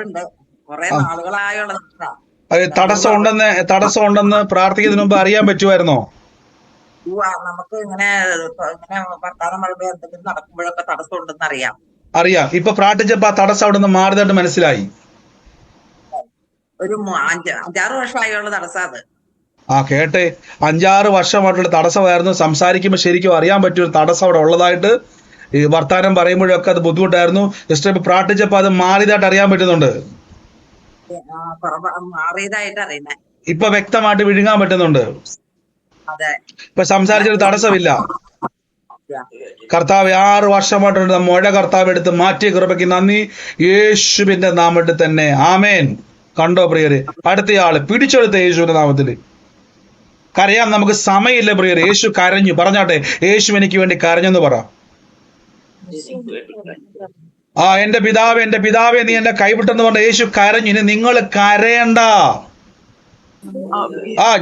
ഉണ്ട്. കുറെ ആ നാളുകളായുള്ള തടസ്സാ. അത് രണ്ടു മൂന്ന് തടസ്സം ഉണ്ടെന്ന് പ്രാർത്ഥിക്കുന്നതിന് മുമ്പ് അറിയാൻ പറ്റുമായിരുന്നോ? നമുക്ക് ഇങ്ങനെ ഇങ്ങനെ വർത്താനം പറയുമ്പോ എന്തെങ്കിലും നടക്കുമ്പോഴൊക്കെ തടസ്സം ഉണ്ടെന്ന് അറിയാം. അറിയാം. ഇപ്പൊ പ്രാർത്ഥിച്ചപ്പോ ആ തടസ്സം അവിടെ നിന്ന് മാറിയതായിട്ട് മനസ്സിലായി. ഒരു 5-6 വർഷമായുള്ള തടസ്സാ അത്. കേട്ടെ, 5-6 വർഷമായിട്ടുള്ള തടസ്സമായിരുന്നു. സംസാരിക്കുമ്പോൾ ശരിക്കും അറിയാൻ പറ്റിയൊരു തടസ്സം അവിടെ ഉള്ളതായിട്ട്. ഈ വർത്താനം പറയുമ്പോഴൊക്കെ അത് ബുദ്ധിമുട്ടായിരുന്നു. ജസ്റ്റ് ഇപ്പൊ പ്രാർത്ഥിച്ചപ്പോ അത് മാറിയതായിട്ട് അറിയാൻ പറ്റുന്നുണ്ട്. മാറിയതായിട്ട് അറിയുന്നേ. ഇപ്പൊ വ്യക്തമായിട്ട് വിഴുങ്ങാൻ പറ്റുന്നുണ്ട്. അതെ. ഇപ്പൊ സംസാരിച്ചൊരു തടസ്സമില്ല. കർത്താവ് 6 വർഷമായിട്ടുള്ള മുഴ കർത്താവ് എടുത്ത് മാറ്റിയ കൃപയ്ക്ക് നന്ദി. യേശുവിന്റെ നാമത്തിൽ തന്നെ ആമേൻ. കണ്ടോ പ്രിയരെ? അടുത്തയാള് പിടിച്ചെടുത്ത യേശുവിന്റെ നാമത്തില്. കരയാം, നമുക്ക് സമയമില്ല പ്രിയരെ. യേശു കരഞ്ഞു. പറഞ്ഞാട്ടെ, യേശു എനിക്ക് വേണ്ടി കരഞ്ഞെന്ന് പറ. എന്റെ പിതാവേ നീ എന്നെ കൈവിട്ടെന്ന് പറഞ്ഞ യേശു കരഞ്ഞു. ഇനി നിങ്ങൾ കരയണ്ട.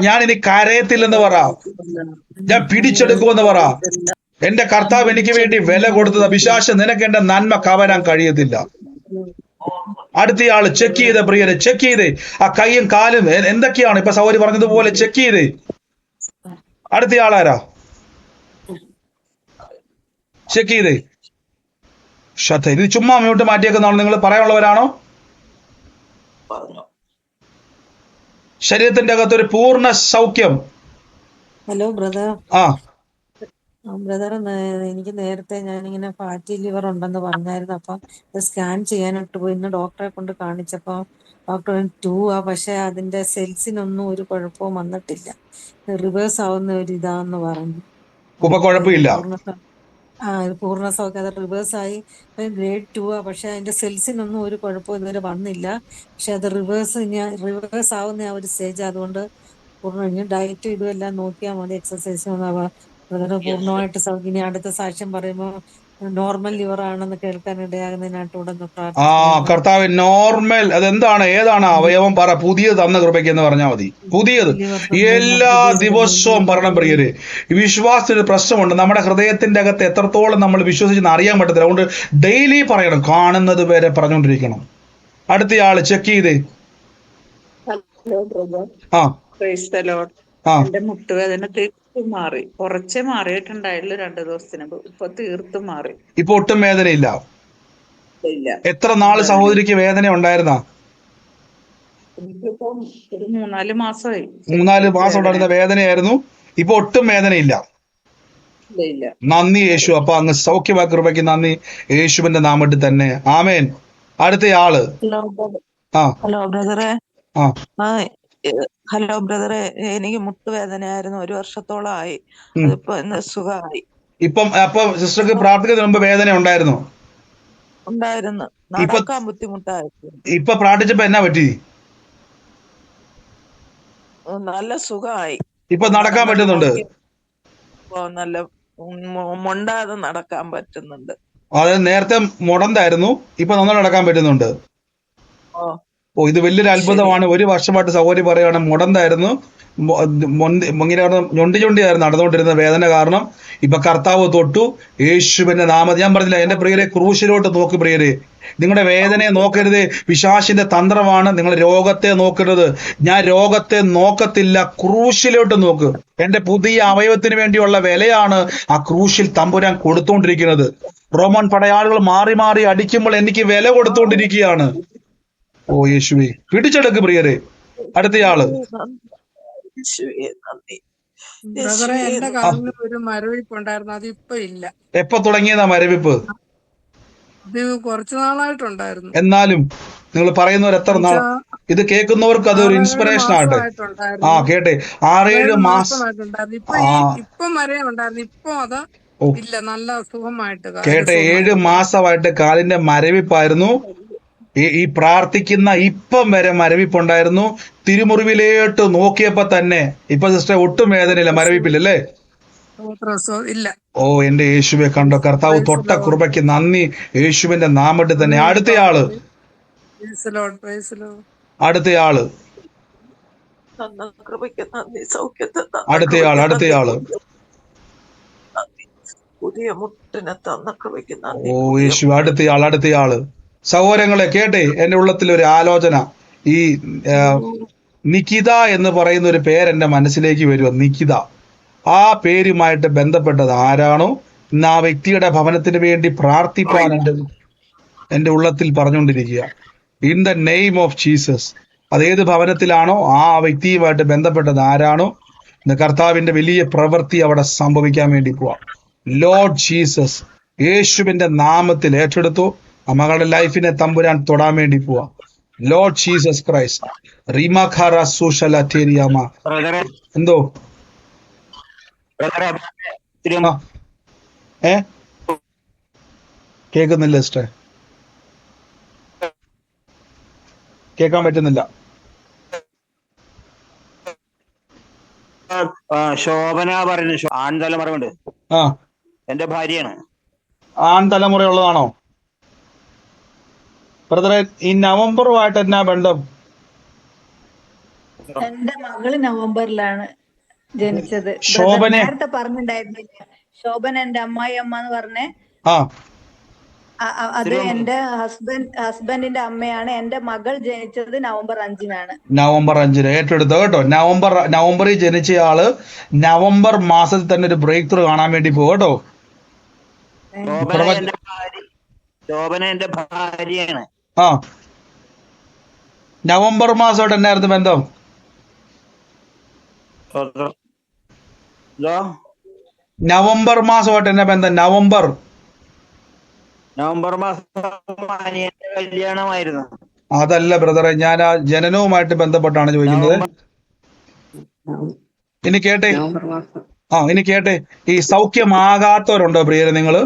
ഞാൻ ഇനി കരയത്തില്ലെന്ന് പറ. ഞാൻ പിടിച്ചെടുക്കുമെന്ന് പറ. എന്റെ കർത്താവ് എനിക്ക് വേണ്ടി വില കൊടുത്തത്. പിശാച് നിനക്ക് എന്റെ നന്മ കവരാൻ കഴിയത്തില്ല. അടുത്തയാള് ചെക്ക് ചെയ്ത് പ്രിയരെ, ചെക്ക് ചെയ്ത് ആ കൈയും കാലും എന്തൊക്കെയാണ് ഇപ്പൊ സൗകര്യം പറഞ്ഞതുപോലെ ചെക്ക് ചെയ്ത്. അടുത്തയാളാരാ? ചെക്ക് ചെയ്തേ. ശ്രദ്ധ. ഇത് ചുമ്മാ മ്യൂട്ട് മാറ്റിയേക്കുന്നതാണ്. നിങ്ങൾ പറയാനുള്ളവരാണോ? ശരീരത്തിന്റെ അകത്തൊരു പൂർണ്ണ സൗഖ്യം. Hello brother. ബ്രദർ, എനിക്ക് നേരത്തെ ഞാനിങ്ങനെ ഫാറ്റി ലിവർ ഉണ്ടെന്ന് പറഞ്ഞായിരുന്നു. അപ്പം സ്കാൻ ചെയ്യാനായിട്ട് പോയി. ഇന്ന് ഡോക്ടറെ കൊണ്ട് കാണിച്ചപ്പോൾ ഡോക്ടർ 2 പക്ഷെ അതിന്റെ സെൽസിനൊന്നും ഒരു കുഴപ്പവും വന്നിട്ടില്ല. റിവേഴ്സ് ആവുന്ന ഒരു ഇതാന്ന് പറഞ്ഞു. കുഴപ്പമില്ല. പൂർണ്ണ സൗഖ്യം. അത് റിവേഴ്സ് ആയി ഗ്രേഡ് 2 പക്ഷെ അതിന്റെ സെൽസിനൊന്നും ഒരു കുഴപ്പവും ഇതുവരെ വന്നില്ല. പക്ഷെ അത് റിവേഴ്സ് ആവുന്ന ആ ഒരു സ്റ്റേജ്. അതുകൊണ്ട് പൂർണ്ണ ഡയറ്റ് ഇതുമെല്ലാം നോക്കിയാൽ മതി, എക്സസൈസും. പൂർണ്ണമായിട്ട് സൗഖ്യം. അടുത്ത സാക്ഷ്യം പറയുമ്പോൾ നോർമൽ ലിവർ ആണെന്ന് കേൾക്കാൻ ഇടയാകുന്നതിനായിട്ട് ഉടനെ പ്രാർത്ഥിക്കണം. കർത്താവ് നോർമൽ അതെന്താണ്, ഏതാണ് അവയവം പറ. പുതിയത് തന്ന കൃപയ്ക്ക് എന്ന് പറഞ്ഞാൽ മതി. പുതിയത് എല്ലാ ദിവസവും പറയണം പ്രിയര്. വിശ്വാസത്തിന് പ്രശ്നമുണ്ട്. നമ്മുടെ ഹൃദയത്തിന്റെ അകത്ത് എത്രത്തോളം നമ്മൾ വിശ്വസിച്ചെന്ന് അറിയാൻ പറ്റത്തില്ല. അതുകൊണ്ട് ഡെയിലി പറയണം, കാണുന്നത് വരെ പറഞ്ഞുകൊണ്ടിരിക്കണം. അടുത്തയാള് ചെക്ക് ചെയ്തേ. എന്റെ മുട്ടുവേദന തീർത്തും മാറി. കുറച്ചേ മാറിയിട്ടുണ്ടായുള്ളൂ 2 ദിവസത്തിന്. ഇപ്പൊ തീർത്തും മാറി. ഇപ്പൊ ഒട്ടും വേദനയില്ല. എത്ര നാള് സഹോദരിക്ക് വേദന ഉണ്ടായിരുന്ന? എനിക്കിപ്പം ഒരു 3-4 മാസമായി. 3-4 മാസം ഉണ്ടായിരുന്ന വേദനയായിരുന്നു. ഇപ്പൊ ഒട്ടും വേദനയില്ല. നന്ദി യേശു. അപ്പൊ അങ്ങ് സൗഖ്യമാ കൃപയ്ക്ക് നന്ദി. യേശുവിന്റെ നാമത്തിൽ തന്നെ ആമേൻ. അടുത്തയാള്. ഹലോ ബ്രദറെ. ഹലോ ബ്രദറെ, എനിക്ക് മുട്ടുവേദനയായിരുന്നു 1 വർഷത്തോളമായി. അതിപ്പോ സുഖമായി. അപ്പൊ സിസ്റ്റർക്ക് പ്രാർത്ഥിക്കുന്നതിന് മുമ്പ് വേദന ഉണ്ടായിരുന്നു? ഉണ്ടായിരുന്നു. നടക്കാൻ ബുദ്ധിമുട്ടായിരുന്നു. ഇപ്പൊ പ്രാർത്ഥിച്ചപ്പോ എന്നാ പറ്റി? നല്ല സുഖമായി. ഇപ്പൊ നടക്കാൻ പറ്റുന്നുണ്ട്. നല്ല മൊണ്ടാതെ നടക്കാൻ പറ്റുന്നുണ്ട്. അതായത് നേരത്തെ മുടന്തായിരുന്നു, ഇപ്പൊ നന്നായി നടക്കാൻ പറ്റുന്നുണ്ട്. ഇത് വലിയൊരു അത്ഭുതമാണ്. 1 വർഷമായിട്ട് സഹോദരി പറയുകയാണ് മുടന്തായിരുന്നു, ഞൊണ്ടിയായിരുന്നു നടന്നുകൊണ്ടിരുന്ന വേദന കാരണം. ഇപ്പൊ കർത്താവ് തൊട്ടു. യേശുവിന്റെ നാമത്തിൽ ഞാൻ പറഞ്ഞില്ല, എന്റെ പ്രിയരെ ക്രൂശിലോട്ട് നോക്ക് പ്രിയരെ. നിങ്ങളുടെ വേദനയെ നോക്കരുത്, പിശാചിന്റെ തന്ത്രമാണ്. നിങ്ങൾ രോഗത്തെ നോക്കരുത്. ഞാൻ രോഗത്തെ നോക്കത്തില്ല, ക്രൂശിലോട്ട് നോക്ക്. എന്റെ പുതിയ അവയവത്തിന് വേണ്ടിയുള്ള വിലയാണ് ആ ക്രൂശിൽ തമ്പുരാൻ കൊടുത്തുകൊണ്ടിരിക്കുന്നത്. റോമൻ പടയാളികൾ മാറി മാറി അടിക്കുമ്പോൾ എനിക്ക് വില കൊടുത്തുകൊണ്ടിരിക്കുകയാണ്. ഓ യേശുവേ, പിടിച്ചെടുക്ക് പ്രിയരെ. അടുത്തയാള്. എന്റെ കാലിന് ഒരു മരവിപ്പ് ഉണ്ടായിരുന്നു, അത് ഇപ്പൊ ഇല്ല. എപ്പോ തുടങ്ങിയതാ മരവിപ്പ്? ഇത് കുറച്ചു നാളായിട്ടുണ്ടായിരുന്നു. എന്നാലും നിങ്ങൾ പറയുന്നവർ എത്ര നാൾ ഇത് കേൾക്കുന്നവർക്ക് അതൊരു ഇൻസ്പിറേഷൻ ആകട്ടെ. കേട്ടെ, 6-7 മാസമായിട്ടുണ്ടായിരുന്നു. ഇപ്പം വരെ ഉണ്ടായിരുന്നു. ഇപ്പൊ അത് ഇല്ല, നല്ല സുഖമായിട്ട്. കേട്ടെ, 7 മാസമായിട്ട് കാലിന്റെ മരവിപ്പായിരുന്നു. ഈ പ്രാർത്ഥിക്കുന്ന ഇപ്പം വരെ മരവിപ്പുണ്ടായിരുന്നു. തിരുമുറിവിലേട്ട് നോക്കിയപ്പോ തന്നെ ഇപ്പൊ സിസ്റ്റർ ഒട്ടും വേദനയില്ല, മരവിപ്പില്ലല്ലേ? ഓ എന്റെ യേശുവെ, കണ്ടോ, കർത്താവ് തൊട്ട കൃപയ്ക്ക് നന്ദി. യേശുവിന്റെ നാമത്തിൽ തന്നെ. അടുത്തയാള്. അടുത്തയാള്. അടുത്തയാള്. പുതിയ മുട്ടിനെ തന്ന കൃപയ്ക്ക് നന്ദി. ഓ യേശു. അടുത്തയാള്. സഹോദരങ്ങളെ കേട്ടെ, എൻ്റെ ഉള്ളത്തിൽ ഒരു ആലോചന. ഈ നിക്കിത എന്ന് പറയുന്ന ഒരു പേര് എൻ്റെ മനസ്സിലേക്ക് വരുക. നിക്കിത, ആ പേരുമായിട്ട് ബന്ധപ്പെട്ടത് ആരാണോ ഇന്ന് ആ വ്യക്തിയുടെ ഭവനത്തിന് വേണ്ടി പ്രാർത്ഥിപ്പാൻ എൻ്റെ ഉള്ളത്തിൽ പറഞ്ഞുകൊണ്ടിരിക്കുക. In the name of Jesus. അതേത് ഭവനത്തിലാണോ ആ വ്യക്തിയുമായിട്ട് ബന്ധപ്പെട്ടത് ആരാണോ ഇന്ന് കർത്താവിന്റെ വലിയ പ്രവൃത്തി അവിടെ സംഭവിക്കാൻ വേണ്ടി പോവാം. ലോർഡ് ജീസസ്, യേശുവിന്റെ നാമത്തിൽ ഏറ്റെടുത്തു. ആ മകളുടെ ലൈഫിനെ തമ്പുരാൻ തൊടാൻ വേണ്ടി പോവാം. Lord Jesus Christ. റീമാഖാറ സൂഷലറ്റേരിയാമ. എന്തോ കേൾക്കുന്നില്ല സിസ്റ്റർ, കേൾക്കാൻ പറ്റുന്നില്ല. ശോഭന പറയുന്നത് ആൺതലമുറയുണ്ട്. ആ, എന്റെ ഭാര്യയാണ്. ആൺതലമുറയുള്ളതാണോ ബ്രദറെ? ഈ നവംബറുമായിട്ട് എന്നാ ബന്ധം? എന്റെ മകള് നവംബറിലാണ് ജനിച്ചത്. ശോഭനെ നേരത്തെ പറഞ്ഞിട്ടുണ്ടായിരുന്നില്ല, ശോഭന എന്റെ അമ്മായി അമ്മ എന്ന് പറഞ്ഞേ. ആ, അത് എന്റെ ഹസ്ബൻഡിന്റെ അമ്മയാണ്. എന്റെ മകൾ ജനിച്ചത് നവംബർ 5-നാണ്. നവംബർ 5 ഏറ്റെടുത്തോ കേട്ടോ. നവംബറിൽ ജനിച്ചയാള് നവംബർ മാസത്തിൽ തന്നെ ഒരു ബ്രേക്ക് ത്രൂ കാണാൻ വേണ്ടി പോകും കേട്ടോ. ശോഭന എന്റെ ഭാര്യയാണ്. ആ, നവംബർ മാസമായിട്ട് എന്നായിരുന്നു ബന്ധം? നവംബർ മാസമായിട്ട് എന്നാ ബന്ധം? നവംബർ മാസം അനിയന്റെ കല്യാണമായിരുന്നു. അതല്ല ബ്രദറെ, ഞാൻ ആ ജനനവുമായിട്ട് ബന്ധപ്പെട്ടാണ് ചോദിക്കുന്നത്. ഇനി കേട്ടെ, ഇനി കേട്ടെ, ഈ സൗഖ്യമാകാത്തവരുണ്ടോ പ്രിയരെ? നിങ്ങള്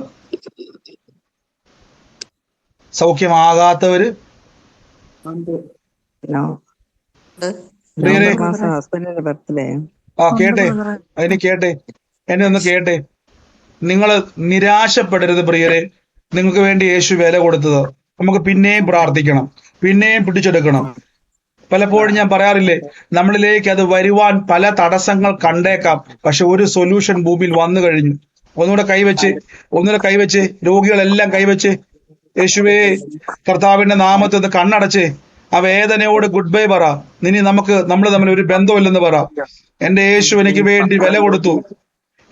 സൗഖ്യമാകാത്തവര് പ്രിയരെ? കേട്ടെ, ഇനി കേട്ടെ, എന്നെ ഒന്ന് കേട്ടെ. നിങ്ങൾ നിരാശപ്പെടരുത് പ്രിയരെ. നിങ്ങൾക്ക് വേണ്ടി യേശു വില കൊടുത്തത്. നമുക്ക് പിന്നെയും പ്രാർത്ഥിക്കണം, പിന്നെയും പിടിച്ചെടുക്കണം. പലപ്പോഴും ഞാൻ പറയാറില്ലേ, നമ്മളിലേക്ക് അത് വരുവാൻ പല തടസ്സങ്ങൾ കണ്ടേക്കാം, പക്ഷെ ഒരു സൊല്യൂഷൻ ഭൂമിയിൽ വന്നു കഴിഞ്ഞു. ഒന്നുകൂടെ കൈവച്ച് രോഗികളെല്ലാം കൈവച്ച് യേശുവേ കർത്താവിന്റെ നാമത്തിൽ കണ്ണടച്ച് ആ വേദനയോട് ഗുഡ് ബൈ പറ. ഇനി നമ്മൾ തമ്മിൽ ഒരു ബന്ധമില്ലെന്ന് പറ. എന്റെ യേശു എനിക്ക് വേണ്ടി വില കൊടുത്തു.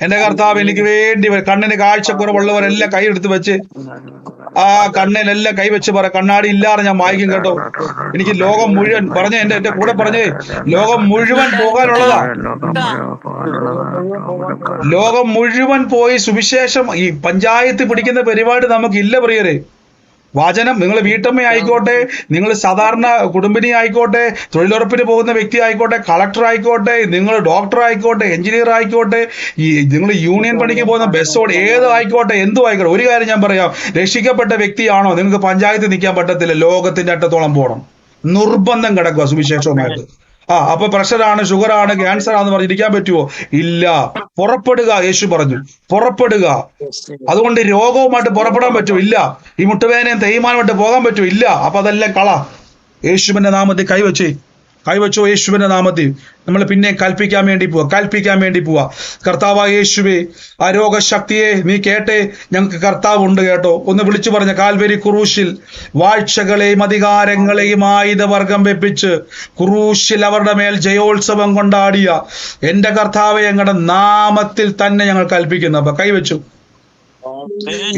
എന്റെ കർത്താവ് എനിക്ക് വേണ്ടി കണ്ണിന് കാഴ്ചക്കുറവുള്ളവരെല്ലാം കൈ എടുത്ത് വെച്ച് ആ കണ്ണിലെല്ലാം കൈവച്ച് പറ. കണ്ണാടി ഇല്ലാതെ ഞാൻ വായിക്കും കേട്ടോ. എനിക്ക് ലോകം മുഴുവൻ പറഞ്ഞേ, എന്റെ കൂടെ പറഞ്ഞേ, ലോകം മുഴുവൻ പോകാനുള്ളതാ. ലോകം മുഴുവൻ പോയി സുവിശേഷം ഈ പഞ്ചായത്ത് പിടിക്കുന്ന പരിപാടി നമുക്കില്ല പ്രിയരെ. വചനം, നിങ്ങൾ വീട്ടമ്മ ആയിക്കോട്ടെ, നിങ്ങൾ സാധാരണ കുടുംബിനി ആയിക്കോട്ടെ, തൊഴിലുറപ്പിന് പോകുന്ന വ്യക്തി ആയിക്കോട്ടെ, കളക്ടർ ആയിക്കോട്ടെ, നിങ്ങൾ ഡോക്ടർ ആയിക്കോട്ടെ, എഞ്ചിനീയർ ആയിക്കോട്ടെ, നിങ്ങൾ യൂണിയൻ പണിക്ക് പോകുന്ന ബസ്സോട് ഏത് ആയിക്കോട്ടെ, എന്തും ആയിക്കോട്ടെ, ഒരു കാര്യം ഞാൻ പറയാം, രക്ഷിക്കപ്പെട്ട വ്യക്തിയാണോ നിങ്ങൾക്ക് പഞ്ചായത്ത് നിൽക്കാൻ പറ്റത്തില്ല. ലോകത്തിന്റെ അറ്റത്തോളം പോകണം, നിർബന്ധം കിടക്കുക സുവിശേഷവുമായിട്ട്. അപ്പൊ പ്രഷറാണ്, ഷുഗറാണ്, ക്യാൻസർ ആണെന്ന് പറഞ്ഞിരിക്കാൻ പറ്റുമോ? ഇല്ല. പുറപ്പെടുക, യേശു പറഞ്ഞു, പുറപ്പെടുക. അതുകൊണ്ട് രോഗവുമായിട്ട് പുറപ്പെടാൻ പറ്റുമോ? ഇല്ല. ഈ മുട്ടുവേദനയും തേയ്മാനമായിട്ട് പോകാൻ പറ്റുമോ? ഇല്ല. അപ്പൊ അതെല്ലാം കള. യേശുവിന്റെ നാമത്തിൽ കൈവച്ചോ. യേശുവിന്റെ നാമത്തിൽ നമ്മൾ പിന്നെ കൽപ്പിക്കാൻ വേണ്ടി പോവാ. കർത്താവായ യേശുവേ, ആ രോഗശക്തിയെ നീ കേട്ടെ. ഞങ്ങൾക്ക് കർത്താവുണ്ട് കേട്ടോ. ഒന്ന് വിളിച്ചു പറഞ്ഞ, കാൽവരി ക്രൂശിൽ വാഴ്ചകളെയും അധികാരങ്ങളെയും ആയുധവർഗം വെപ്പിച്ച് ക്രൂശിൽ അവരുടെ മേൽ ജയോത്സവം കൊണ്ടാടിയ എന്റെ കർത്താവെ, ഞങ്ങളുടെ നാമത്തിൽ തന്നെ ഞങ്ങൾ കൽപ്പിക്കുന്നു. അപ്പൊ കൈവച്ചു.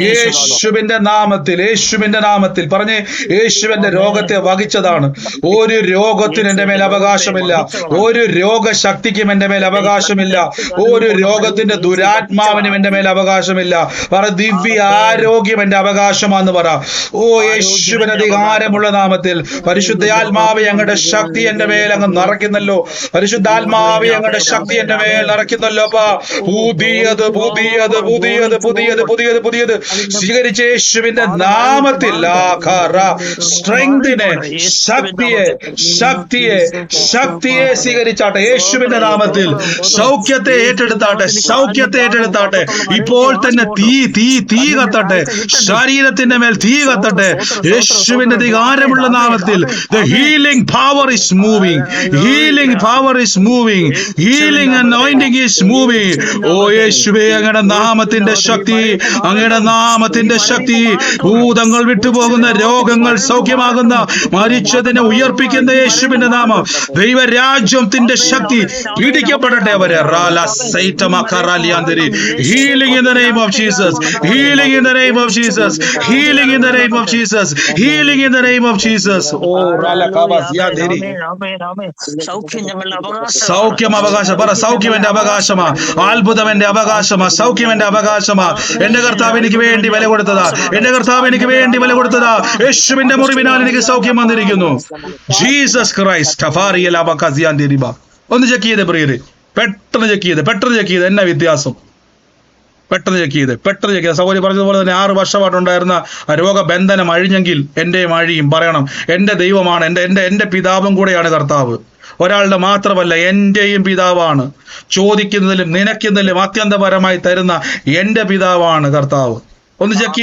യേശുവിന്റെ നാമത്തിൽ പറഞ്ഞേ, യേശുവിന്റെ രോഗത്തെ വഹിച്ചതാണ്. ഒരു രോഗത്തിന് എന്റെ മേൽ അവകാശമില്ല. ഒരു രോഗശക്തിക്കും എന്റെ മേൽ അവകാശമില്ല. ഒരു രോഗത്തിന്റെ ദുരാത്മാവിനും എന്റെ മേൽ അവകാശമില്ല. പറ, ദിവ്യ ആരോഗ്യം എന്റെ അവകാശമാണെന്ന് പറ. യേശുവിന് അധികാരമുള്ള നാമത്തിൽ പരിശുദ്ധാത്മാവെ, ഞങ്ങളുടെ ശക്തി എന്റെ മേൽ അങ്ങ് നിറയ്ക്കുന്നല്ലോ. പരിശുദ്ധാത്മാവെ, ഞങ്ങളുടെ ശക്തി എന്റെ മേൽ നിറയ്ക്കുന്നല്ലോ. പുതിയത് സ്വീകരിച്ച യേശുവിന്റെ നാമത്തിൽ സ്ട്രെങ്തിനെ, ശക്തിയെ സ്വീകരിച്ചാട്ടെ. യേശുവിന്റെ നാമത്തിൽ സൗഖ്യത്തെ ഏറ്റെടുത്താട്ടെ. ഇപ്പോൾ തന്നെ തീ കത്തട്ടെ. ശരീരത്തിന്റെ മേൽ തീ കത്തട്ടെ. യേശുവിന്റെ അധികാരമുള്ള നാമത്തിൽ the healing power is moving. Healing anointing is moving. യേശുവേ, അങ്ങയുടെ നാമത്തിന്റെ ശക്തി അങ്ങയുടെ നാമത്തിന്റെ ശക്തി, ഭൂതങ്ങൾ വിട്ടുപോകുന്ന രോഗങ്ങൾ സൗഖ്യമാകുന്ന, മരിച്ചതിനെ ഉയർപ്പിക്കുന്ന യേശുവിന്റെ നാമം, ദൈവരാജ്യത്തിന്റെ ശക്തി പിടിക്കപ്പെടട്ടെ അവരെ. Healing in the name of Jesus, healing in the name of Jesus, healing in the name of Jesus, healing in the name of Jesus. ഓ സൗഖ്യം അവകാശം പറ. സൗഖ്യം എന്റെ അവകാശമാ, അത്ഭുതം എന്റെ അവകാശമാ, സൗഖ്യം എന്റെ അവകാശമാ. എന്റെ കർത്താവ് എനിക്ക് വേണ്ടി വില കൊടുത്തതാ, എന്റെ കർത്താവ് എനിക്ക് വേണ്ടി വില കൊടുത്തതാ. യേശുവിന്റെ മുറിവിനാൽ എനിക്ക് സൗഖ്യം വന്നിരിക്കുന്നു. Jesus Christ. ഒന്ന് ചെക്ക് ചെയ്തേ പ്രിയര്, പെട്ടെന്ന് ചെക്ക് ചെയ്ത് എന്നാ വ്യത്യാസം. പെട്ടെന്ന് ചെക്ക് ചെയ്ത് സൗകര്യം പറഞ്ഞതുപോലെ തന്നെ 6 വർഷമായിട്ടുണ്ടായിരുന്ന രോഗബന്ധനം അഴിഞ്ഞെങ്കിൽ എന്റെയും അഴിയും. പറയണം, എന്റെ ദൈവമാണ്, എന്റെ പിതാവും കൂടെയാണ് കർത്താവ്. ഒരാളുടെ മാത്രമല്ല, എന്റെയും പിതാവാണ്. ചോദിക്കുന്നതിലും നിനക്കുന്നതിലും അത്യന്തപരമായി തരുന്ന എന്റെ പിതാവാണ് കർത്താവ്. ഒന്ന് ചെക്ക്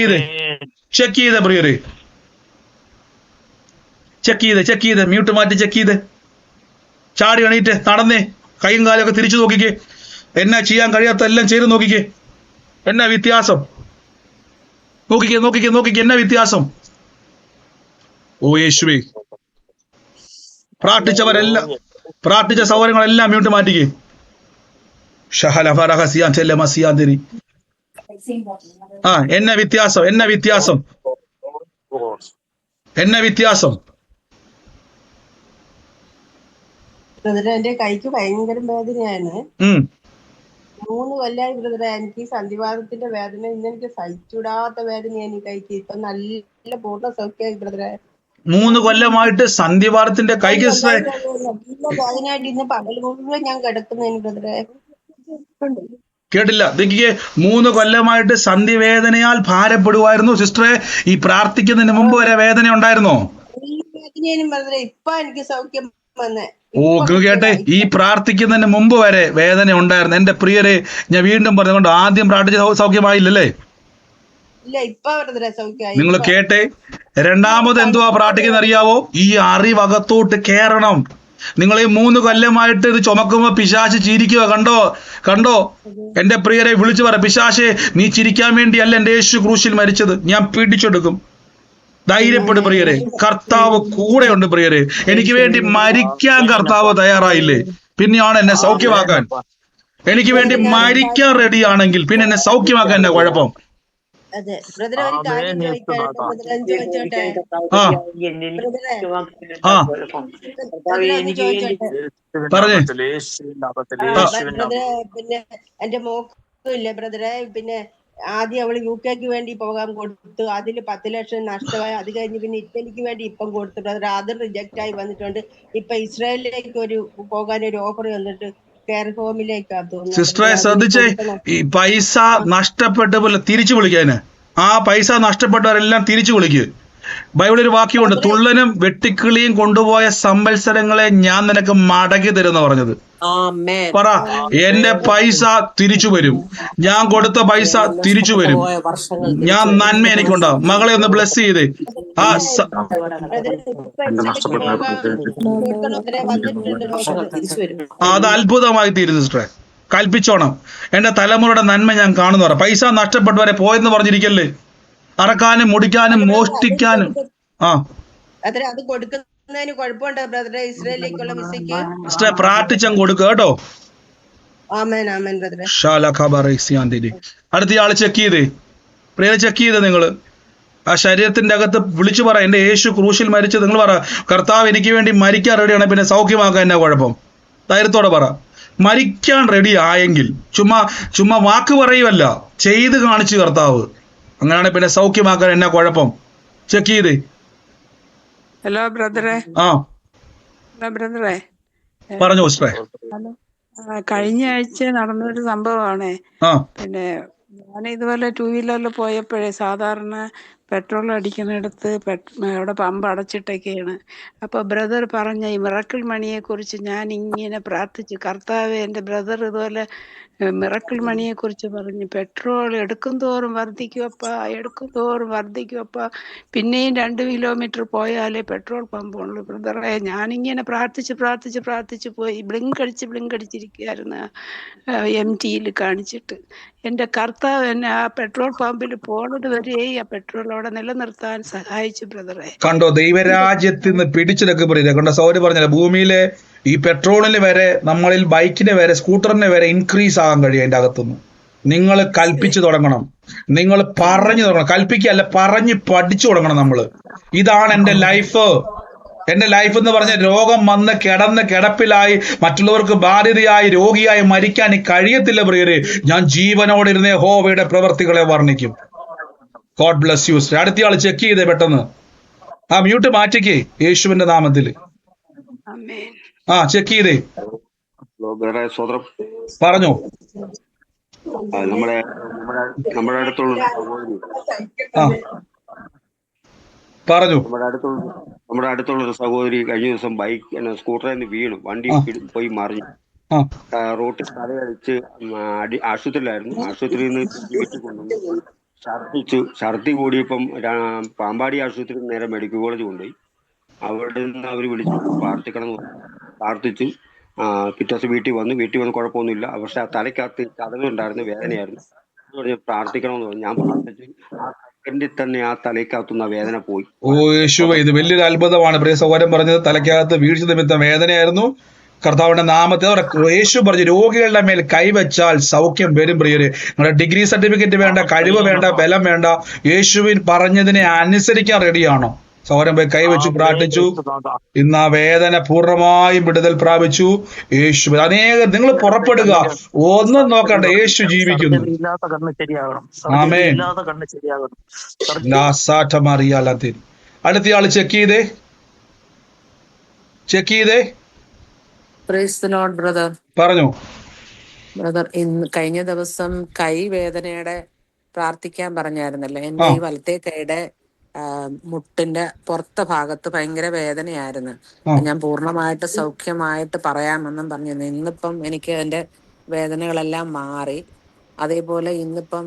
ചെയ്ത് പ്രിയരെ, ചെക്ക് ചെയ്ത് മ്യൂട്ട് മാറ്റി ചെക്ക് ചെയ്ത് ചാടി എണീറ്റ് നടന്നേ, കൈയും കാലൊക്കെ തിരിച്ചു നോക്കിക്കേ. എന്നാ ചെയ്യാൻ കഴിയാത്ത എല്ലാം ചെയ്ത് നോക്കിക്കേ. എന്നാ വ്യത്യാസം നോക്കിക്കേ എന്നാ വ്യത്യാസം. ഓ യേശുവേ, പ്രാർത്ഥിച്ച സൗകര്യങ്ങളെല്ലാം മ്യൂട്ട് മാറ്റിക്കേ. എന്നാ വ്യത്യാസം. ബ്രദറെ, എന്റെ കൈക്ക് ഭയങ്കര വേദനയാണ്. 3 കൊല്ലമായി ബ്രദറെ എനിക്ക് സന്ധിവാതത്തിന്റെ വേദന. ഇന്ന് എനിക്ക് സഹിച്ചുവിടാത്ത വേദനയാണ് ഈ കൈക്ക്. ഇപ്പൊ നല്ല പൂർണ്ണ സൗഖ്യമായി ബ്രദറെ. 3 കൊല്ലമായിട്ട് സന്ധിവാതത്തിന്റെ കൈക്ക് നല്ല വേദനയായിട്ട് ഇന്ന് പകൽ മുഴുവൻ ഞാൻ കിടക്കുന്നതിന് ബ്രദറെ. കേട്ടില്ല, देखिए 3 കൊല്ലമായിട്ട് സന്ധിവേദനയാൽ ഭാരപ്പെടുവായിരുന്നു സിസ്റ്ററെ. ഈ പ്രാർത്ഥിക്കുന്നതിന് മുമ്പ് വരെ വേദന ഉണ്ടായിരുന്നോ? വേദനയും ബ്രദറെ, ഇപ്പൊ എനിക്ക് സൗഖ്യം വന്നേ. ഓ കേട്ടെ, ഈ പ്രാർത്ഥിക്കുന്നതിന് മുമ്പ് വരെ വേദന ഉണ്ടായിരുന്നു. എന്റെ പ്രിയരെ, ഞാൻ വീണ്ടും പറഞ്ഞുകൊണ്ട്, ആദ്യം പ്രാർത്ഥിച്ച സൗഖ്യമായില്ലല്ലേ? നിങ്ങൾ കേട്ടെ, രണ്ടാമത് എന്തുവാ പ്രാർത്ഥിക്കുന്ന അറിയാവോ? ഈ അറിവകത്തോട്ട് കയറണം. നിങ്ങൾ ഈ 3 കൊല്ലമായിട്ട് ഇത് ചുമക്കുമ്പോ പിശാച് ചിരിക്കുക. കണ്ടോ എന്റെ പ്രിയരെ, വിളിച്ചു പറ, പിശാചേ, നീ ചിരിക്കാൻ വേണ്ടിയല്ല എന്റെ യേശു ക്രൂശിൽ മരിച്ചത്. ഞാൻ പിടിച്ചെടുക്കും. ധൈര്യപ്പെടും പ്രിയരെ, കർത്താവ് കൂടെയുണ്ട് പ്രിയരെ. എനിക്ക് വേണ്ടി മരിക്കാൻ കർത്താവ് തയ്യാറായില്ലേ, പിന്നെയാണ് എന്നെ സൗഖ്യമാക്കാൻ. എനിക്ക് വേണ്ടി മരിക്കാൻ റെഡിയാണെങ്കിൽ പിന്നെ എന്നെ സൗഖ്യമാക്കാൻ എന്നെ കുഴപ്പം. പറഞ്ഞേ. പിന്നെ എന്റെ മോക്കില്ലേ ബ്രദറെ, പിന്നെ ആദ്യം അവള് UK വേണ്ടി പോകാൻ കൊടുത്തു. അതിൽ 10 ലക്ഷം നഷ്ടമായി. അത് കഴിഞ്ഞ് പിന്നെ ഇറ്റലിക്ക് വേണ്ടി ഇപ്പം കൊടുത്തു ബ്രദറെ. അത് റിജക്റ്റ് ആയി വന്നിട്ടുണ്ട്. ഇപ്പൊ ഇസ്രായേലിലേക്ക് പോകാൻ ഒരു ഓഫർ വന്നിട്ട് കെയർ ഹോമിലേക്കാ തോന്നുന്നു. സിസ്റ്ററെ ശ്രദ്ധിച്ചേ, ഈ പൈസ നഷ്ടപ്പെട്ട പോലെ തിരിച്ചു വിളിക്കാന്. ആ പൈസ നഷ്ടപ്പെട്ടവരെല്ലാം തിരിച്ചു വിളിക്കുക. ബൈബിളിൽ ഒരു വാക്യമുണ്ട്, തുള്ളനും വെട്ടിക്കിളിയും കൊണ്ടുപോയ സംവത്സരങ്ങളെ ഞാൻ നിനക്ക് മടക്കി തരുമെന്ന് പറഞ്ഞത്. പറ, എന്റെ പൈസ തിരിച്ചു വരും, ഞാൻ കൊടുത്ത പൈസ തിരിച്ചു വരും, ഞാൻ നന്മ എനിക്കുണ്ടാവും. മകളെ ഒന്ന് ബ്ലെസ് ചെയ്ത് അത് അത്ഭുതമായി തീരും സിസ്റ്ററെ. കൽപ്പിച്ചോണം, എന്റെ തലമുറയുടെ നന്മ ഞാൻ കാണുന്നു പറ. പൈസ നഷ്ടപ്പെട്ടവരെ പോയെന്ന് പറഞ്ഞിരിക്കല്ലേ, അറക്കാനും മുടിക്കാനും മോഷ്ടിക്കാനും. അത് കൊടുക്കുന്നതിന് കുഴപ്പമുണ്ടോ ബ്രദറെ? ഇസ്രായേലിലേക്കുള്ള വിസയ്ക്ക് പ്രാർത്ഥിച്ചങ്ങ് കൊടുക്കുക കേട്ടോ. അടുത്തയാള് ചെക്ക് ചെയ്തേ, പ്രിയ ചെക്ക് ചെയ്ത് നിങ്ങള് ആ ശരീരത്തിന്റെ അകത്ത് വിളിച്ചു പറ, എന്റെ യേശു ക്രൂശിൽ മരിച്ചു. നിങ്ങൾ പറ, കർത്താവ് എനിക്ക് വേണ്ടി മരിക്കാൻ റെഡിയാണ്, പിന്നെ സൗഖ്യമാക്കാൻ എന്നാ കുഴപ്പം? ധൈര്യത്തോടെ പറ. മരിക്കാൻ റെഡി ആയെങ്കിൽ ചുമ്മാ വാക്ക് പറയുമല്ല, ചെയ്ത് കാണിച്ചു കർത്താവ്. അങ്ങനെയാണ് പിന്നെ സൗഖ്യമാക്കാൻ എന്നാ കുഴപ്പം? ചെക്ക് ചെയ്തേ. ഹലോ ബ്രദറെ. ബ്രദറെ പറഞ്ഞു സിസ്റ്ററെ. കഴിഞ്ഞ ആഴ്ച നടന്നൊരു സംഭവമാണ്. പിന്നെ ഞാൻ ഇതുപോലെ 2 വീലറിൽ പോയപ്പോഴേ സാധാരണ പെട്രോൾ അടിക്കുന്നിടത്ത് അവിടെ പമ്പ് അടച്ചിട്ടൊക്കെയാണ്. അപ്പൊ ബ്രദർ പറഞ്ഞ ഈ മിറക്കിൾ മണിയെ കുറിച്ച് ഞാൻ ഇങ്ങനെ പ്രാർത്ഥിച്ചു, കർത്താവേ എൻ്റെ ബ്രദർ ഇതുപോലെ മിറക്കിൾ മണിയെ കുറിച്ച് പറഞ്ഞു, പെട്രോൾ എടുക്കും തോറും വർദ്ധിക്കുവപ്പാ, എടുക്കും തോറും വർദ്ധിക്കുവപ്പാ, പിന്നെയും 2 കിലോമീറ്റർ പോയാലേ പെട്രോൾ പമ്പ് ഉള്ളു. ബ്രദറെ ഞാനിങ്ങനെ പ്രാർത്ഥിച്ച് പോയി ബ്ലിങ്ക് അടിച്ചിരിക്കുകയായിരുന്നു MT-യിൽ കാണിച്ചിട്ട്. എൻ്റെ കർത്താവ് എന്നെ ആ പെട്രോൾ പമ്പിൽ പോണത് വരെ ആ പെട്രോൾ അവിടെ നിലനിർത്താൻ സഹായിച്ചു ബ്രദറെ. കണ്ടോ, ദൈവരാജ്യത്തിൽ നിന്ന് പിടിച്ചെടുക്ക് പ്രിയരെ. കണ്ടോ, സൗര് പറഞ്ഞല്ലോ, ഭൂമിയിലെ ഈ പെട്രോളിന് വരെ, നമ്മളിൽ ബൈക്കിന് വരെ, സ്കൂട്ടറിന് വരെ ഇൻക്രീസ് ആകാൻ കഴിയും അതിന്റെ അകത്തുനിന്ന്. നിങ്ങൾ കൽപ്പിച്ചു തുടങ്ങണം, നിങ്ങൾ പറഞ്ഞു തുടങ്ങണം, കൽപ്പിക്കല്ല പറഞ്ഞ് പഠിച്ചു തുടങ്ങണം നമ്മൾ. ഇതാണ് എന്റെ ലൈഫ്. എന്റെ ലൈഫ് എന്ന് പറഞ്ഞ രോഗം വന്ന് കിടന്ന് കിടപ്പിലായി മറ്റുള്ളവർക്ക് ബാധ്യതയായി രോഗിയായി മരിക്കാൻ കഴിയത്തില്ല പ്രിയരെ. ഞാൻ ജീവനോടെ ഇരുന്നേ യഹോവയുടെ പ്രവർത്തികളെ വർണ്ണിക്കും. God bless you. അടുത്ത ആള് ചെക്ക് ചെയ്തേ പെട്ടെന്ന്. ആ മ്യൂട്ട് മാറ്റിക്കേ യേശുവിന്റെ നാമത്തിൽ. ആമേൻ. ആ ചെക്ക് ചെയ്തേ, സ്വതന്ത്രം പറഞ്ഞോ. നമ്മുടെ അടുത്തുള്ള സഹോദരി, ആ പറഞ്ഞു. നമ്മുടെ അടുത്തുള്ള ഒരു സഹോദരി കഴിഞ്ഞ ദിവസം സ്കൂട്ടറിൽ നിന്ന് വീണു, വണ്ടി പോയി മറിഞ്ഞു, റോട്ടിൽ തലയടിച്ച് ആശുപത്രിയിലായിരുന്നു. ആശുപത്രിയിൽ നിന്ന് വീട്ടിൽ കൊണ്ടുവന്നു ഛർദി കൂടിയപ്പം പാമ്പാടി ആശുപത്രി നേരെ മെഡിക്കൽ കോളേജ് കൊണ്ടുപോയി. അവിടെ നിന്ന് അവർ വിളിച്ചു പ്രാർത്ഥിക്കണം എന്ന് പറഞ്ഞു. പ്രാർത്ഥിച്ചു. പിറ്റേ ദിവസം വീട്ടിൽ വന്ന് കുഴപ്പമൊന്നുമില്ല. പക്ഷെ ആ തലയ്ക്കകത്ത് ചതവുണ്ടായിരുന്നു, വേദനയായിരുന്നു. പ്രാർത്ഥിക്കണമെന്ന് പറഞ്ഞു. ഞാൻ പ്രാർത്ഥിച്ചു. ആ സെക്കൻഡിൽ തന്നെ ആ തലയ്ക്കകത്തുനിന്ന് ആ വേദന പോയി. ഓ യേശുവേ, ഇത് വലിയൊരു അത്ഭുതമാണ് പ്രിയ സഹോദരൻ പറഞ്ഞത്. തലയ്ക്കകത്ത് വീഴ്ച നിമിത്തം വേദനയായിരുന്നു. കർത്താവിന്റെ നാമത്തിൽ യേശു പറഞ്ഞു, രോഗികളുടെ മേൽ കൈവച്ചാൽ സൗഖ്യം വരും പ്രിയരെ. നിങ്ങളുടെ ഡിഗ്രി സർട്ടിഫിക്കറ്റ് വേണ്ട, കഴിവ് വേണ്ട, ബലം വേണ്ട, യേശുവിൻ പറഞ്ഞതിനെ അനുസരിക്കാൻ റെഡിയാണോ? സഹോദരൻ പോയി കൈവച്ചു പ്രാർത്ഥിച്ചു. ഇന്ന് ആ വേദന പൂർണ്ണമായും വിടുതൽ പ്രാപിച്ചു. യേശു നിങ്ങൾ പുറപ്പെടുക, ഒന്നും നോക്കണ്ട, യേശു ജീവിക്കുന്നു. ആമേൻ. അടുത്ത ആള് ചെക്ക് ചെയ്തേ. Praise the Lord brother. പറഞ്ഞു ബ്രദർ, കഴിഞ്ഞ ദിവസം കൈ വേദനയുടെ പ്രാർത്ഥിക്കാൻ പറഞ്ഞായിരുന്നല്ലോ. എന്റെ ഈ വലത്തെ കൈയുടെ മുട്ടിന്റെ പുറത്തെ ഭാഗത്ത് ഭയങ്കര വേദനയായിരുന്നു. ഞാൻ പൂർണ്ണമായിട്ട് സൗഖ്യമായിട്ട് പറയാമെന്നും പറഞ്ഞിരുന്നു. ഇന്നിപ്പം എനിക്ക് അതിന്റെ വേദനകളെല്ലാം മാറി. അതേപോലെ ഇന്നിപ്പം